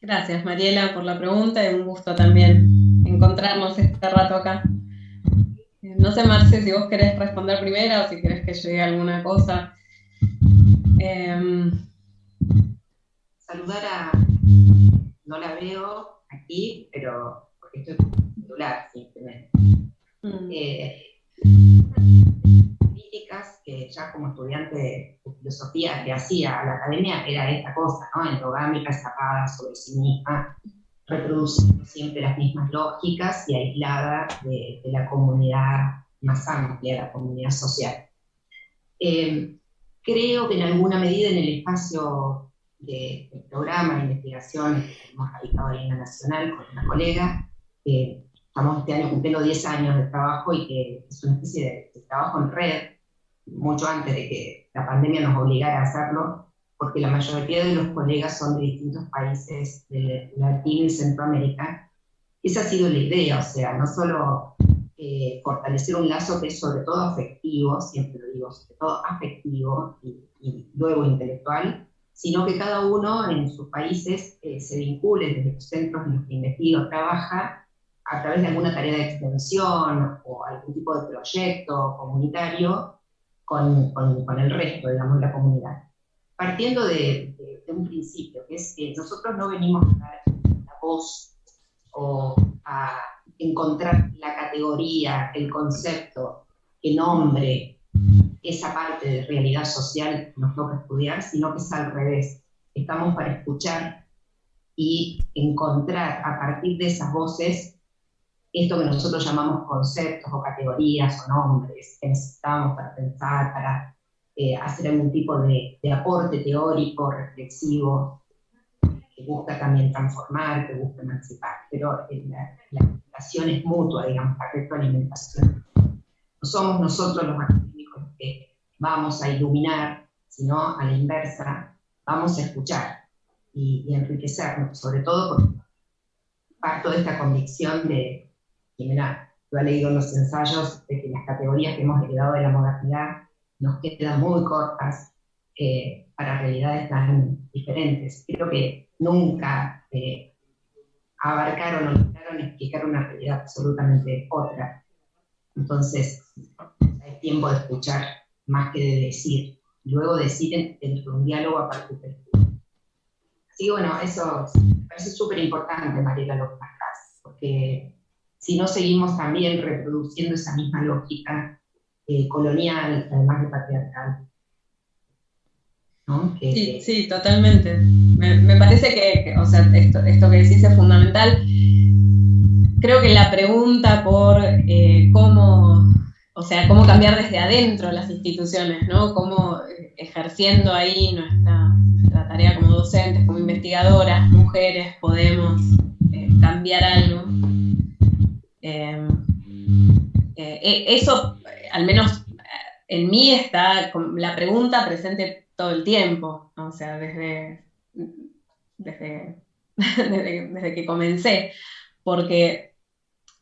Gracias, Mariela, por la pregunta y un gusto también encontrarnos este rato acá. No sé, Marce, si vos querés responder primero o si querés que yo diga alguna cosa. Saludar a... No la veo aquí, pero porque estoy titular, simplemente. Críticas que ya como estudiante de filosofía que hacía a la academia era esta cosa, ¿no? Endogámica, escapada sobre sí misma, reproduciendo siempre las mismas lógicas y aislada de la comunidad más amplia, la comunidad social. Creo que en alguna medida en el espacio del programa de investigación que hemos radicado ahí en la Nacional con una colega, estamos este año cumpliendo 10 años de trabajo y que es una especie de trabajo en red, mucho antes de que la pandemia nos obligara a hacerlo, porque la mayoría de los colegas son de distintos países de Latino y Centroamérica. Esa ha sido la idea, o sea, no solo fortalecer un lazo que es sobre todo afectivo, siempre lo digo, sobre todo afectivo y luego intelectual, sino que cada uno en sus países se vincule desde los centros en los que investiga o trabaja a través de alguna tarea de extensión o algún tipo de proyecto comunitario con el resto, digamos, de la comunidad. Partiendo de un principio, que es que nosotros no venimos a dar la voz o a encontrar la categoría, el concepto que nombre esa parte de realidad social que nos toca estudiar, sino que es al revés. Estamos para escuchar y encontrar a partir de esas voces esto que nosotros llamamos conceptos o categorías o nombres que necesitamos para pensar, para hacer algún tipo de aporte teórico, reflexivo, que busca también transformar, que busca emancipar, pero la alimentación es mutua, digamos, la retroalimentación. No somos nosotros los académicos que vamos a iluminar, sino a la inversa, vamos a escuchar y enriquecernos, sobre todo porque parto de esta convicción de, Jimena, lo ha leído en los ensayos, de que las categorías que hemos heredado de la modernidad nos quedan muy cortas para realidades tan diferentes. Creo que nunca abarcaron o lograron explicar una realidad absolutamente otra. Entonces, hay tiempo de escuchar más que de decir. Luego decir dentro de un diálogo a partir del estudio. Así que bueno, eso me parece súper importante, Mariela, lo que marcás, porque si no seguimos también reproduciendo esa misma lógica colonial, además de patriarcal. ¿No? Sí, totalmente. Me parece que o sea, esto que decís es fundamental. creo que la pregunta por cómo cambiar desde adentro las instituciones, ¿no? Cómo ejerciendo ahí nuestra tarea como docentes, como investigadoras, mujeres, podemos cambiar algo. Eso, al menos en mí, está la pregunta presente todo el tiempo, ¿no? O sea, desde que comencé, porque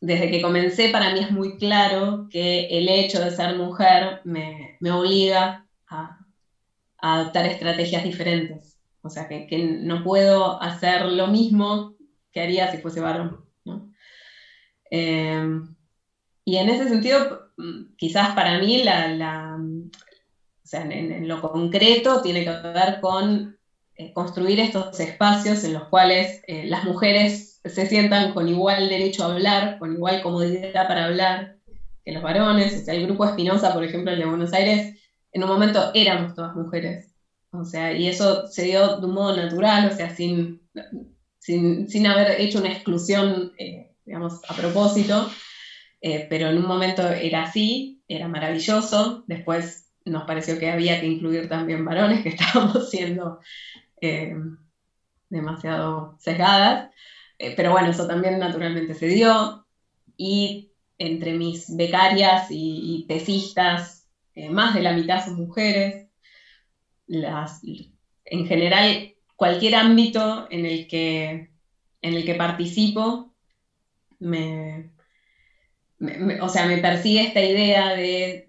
desde que comencé para mí es muy claro que el hecho de ser mujer me obliga a adoptar estrategias diferentes. O sea, que no puedo hacer lo mismo que haría si fuese varón, ¿no? Y en ese sentido, quizás para mí, o sea, en lo concreto, tiene que ver con construir estos espacios en los cuales las mujeres se sientan con igual derecho a hablar, con igual comodidad para hablar que los varones. O sea, el grupo Espinosa, por ejemplo, el de Buenos Aires, en un momento éramos todas mujeres. O sea, y eso se dio de un modo natural, o sea, sin haber hecho una exclusión, digamos, a propósito, pero en un momento era así, era maravilloso. Después nos pareció que había que incluir también varones, que estábamos siendo demasiado sesgadas, pero bueno, eso también naturalmente se dio, y entre mis becarias y tesistas, más de la mitad son mujeres. En general, cualquier ámbito en el que participo, o sea, me persigue esta idea de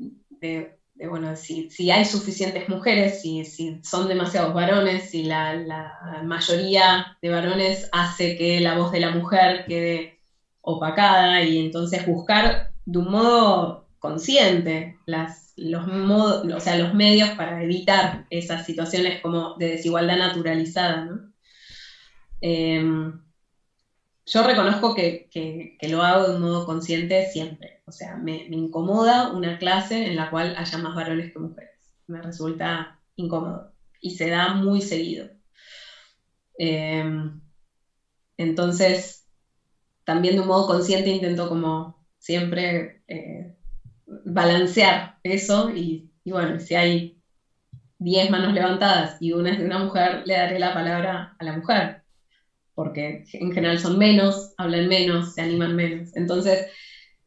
bueno, si hay suficientes mujeres, si son demasiados varones, si la mayoría de varones hace que la voz de la mujer quede opacada, y entonces buscar de un modo consciente los medios para evitar esas situaciones como de desigualdad naturalizada, ¿no? Yo reconozco que lo hago de un modo consciente siempre. O sea, me incomoda una clase en la cual haya más varones que mujeres. Me resulta incómodo. Y se da muy seguido. Entonces, también de un modo consciente intento como siempre balancear eso. Y bueno, si hay 10 manos levantadas y una es de una mujer, le daré la palabra a la mujer, porque en general son menos, hablan menos, se animan menos. Entonces,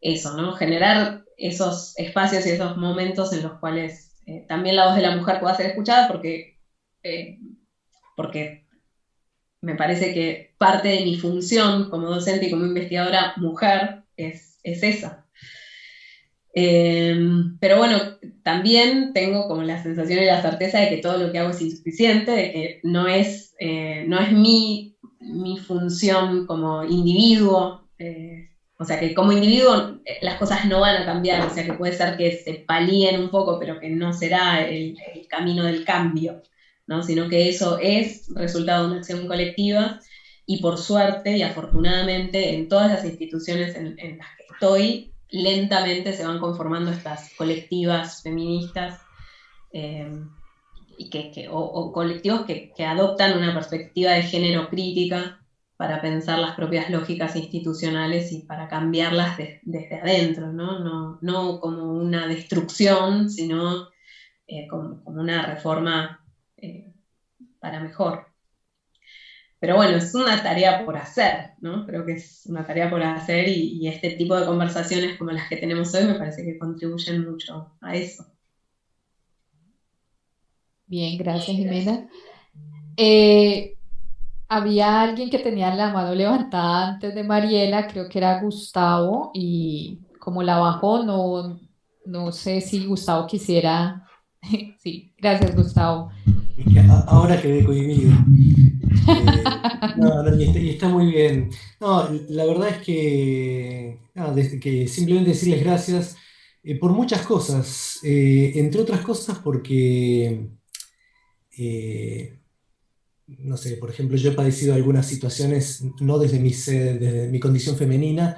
eso, ¿no? Generar esos espacios y esos momentos en los cuales también la voz de la mujer pueda ser escuchada, porque me parece que parte de mi función como docente y como investigadora mujer es esa. Pero bueno, también tengo como la sensación y la certeza de que todo lo que hago es insuficiente, de que no es mi función como individuo. O sea, que como individuo las cosas no van a cambiar, o sea, que puede ser que se palíen un poco, pero que no será el camino del cambio, ¿no? Sino que eso es resultado de una acción colectiva, y por suerte y afortunadamente en todas las instituciones en las que estoy, lentamente se van conformando estas colectivas feministas, o colectivos que adoptan una perspectiva de género crítica para pensar las propias lógicas institucionales y para cambiarlas desde adentro, ¿no? No como una destrucción, sino como una reforma para mejor. Pero bueno, es una tarea por hacer, ¿no? Creo que es una tarea por hacer, y este tipo de conversaciones como las que tenemos hoy me parece que contribuyen mucho a eso. Bien, gracias, Jimena. Había alguien que tenía la mano levantada antes de Mariela, creo que era Gustavo, y como la bajó, no sé si Gustavo quisiera. Sí, gracias, Gustavo. Ahora quedé cohibido. Y está muy bien. No, la verdad es que, que simplemente decirles gracias por muchas cosas, entre otras cosas porque, no sé, por ejemplo, yo he padecido algunas situaciones, no desde mi condición femenina,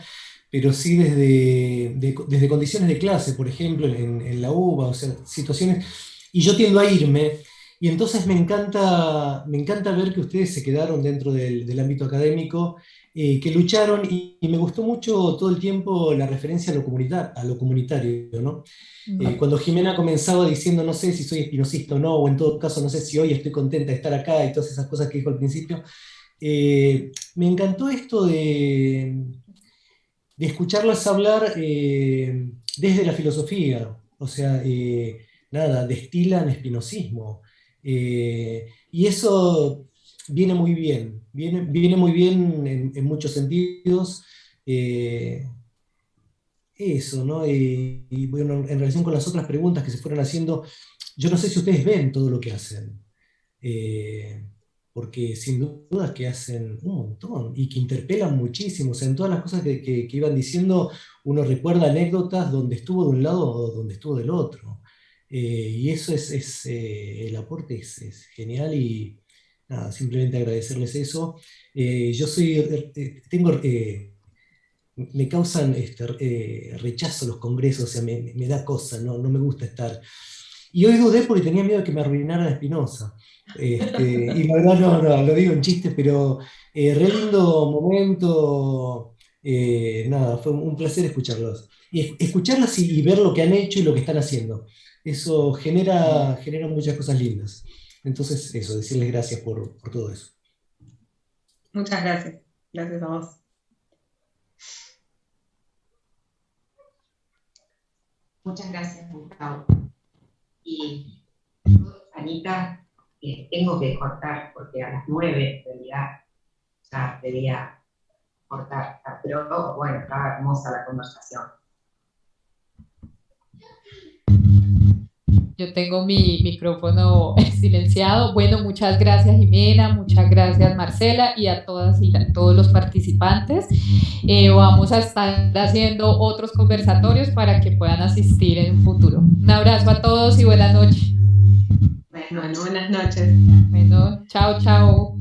pero sí desde condiciones de clase, por ejemplo, en la UBA, o sea, situaciones, y yo tiendo a irme. Y entonces me encanta ver que ustedes se quedaron dentro del ámbito académico, que lucharon y me gustó mucho todo el tiempo la referencia a lo comunitario, ¿no? Cuando Jimena comenzaba diciendo, no sé si soy espinosista o no, o en todo caso no sé si hoy estoy contenta de estar acá y todas esas cosas que dijo al principio, me encantó esto de escucharlas hablar desde la filosofía, o sea, nada, destilan espinosismo. Y eso viene muy bien, viene muy bien en muchos sentidos. Eso, ¿no? Y bueno, en relación con las otras preguntas que se fueron haciendo, yo no sé si ustedes ven todo lo que hacen. Eh, Porque sin duda que hacen un montón y que interpelan muchísimo. O sea, en todas las cosas que iban diciendo, uno recuerda anécdotas donde estuvo de un lado o donde estuvo del otro. Y eso el aporte es genial y nada, simplemente agradecerles eso. Yo me causan rechazo los congresos, o sea, me da cosa, no me gusta estar. Y hoy dudé porque tenía miedo de que me arruinaran a Spinoza. Y la verdad no, lo digo en chiste, pero re lindo momento. Nada, fue un placer escucharlos. Y escucharlas y ver lo que han hecho y lo que están haciendo. Eso genera muchas cosas lindas. Entonces, eso, decirles gracias por todo eso. Muchas gracias. Gracias a vos. Muchas gracias, Gustavo. Y Anita, tengo que cortar porque a las 9 en realidad ya debía cortar, pero bueno, estaba hermosa la conversación. Yo tengo mi micrófono silenciado. Bueno, muchas gracias Jimena, muchas gracias Marcela y a todas y a todos los participantes. Vamos a estar haciendo otros conversatorios para que puedan asistir en un futuro. Un abrazo a todos y buenas noches. Bueno, buenas noches. Bueno, chao, chao.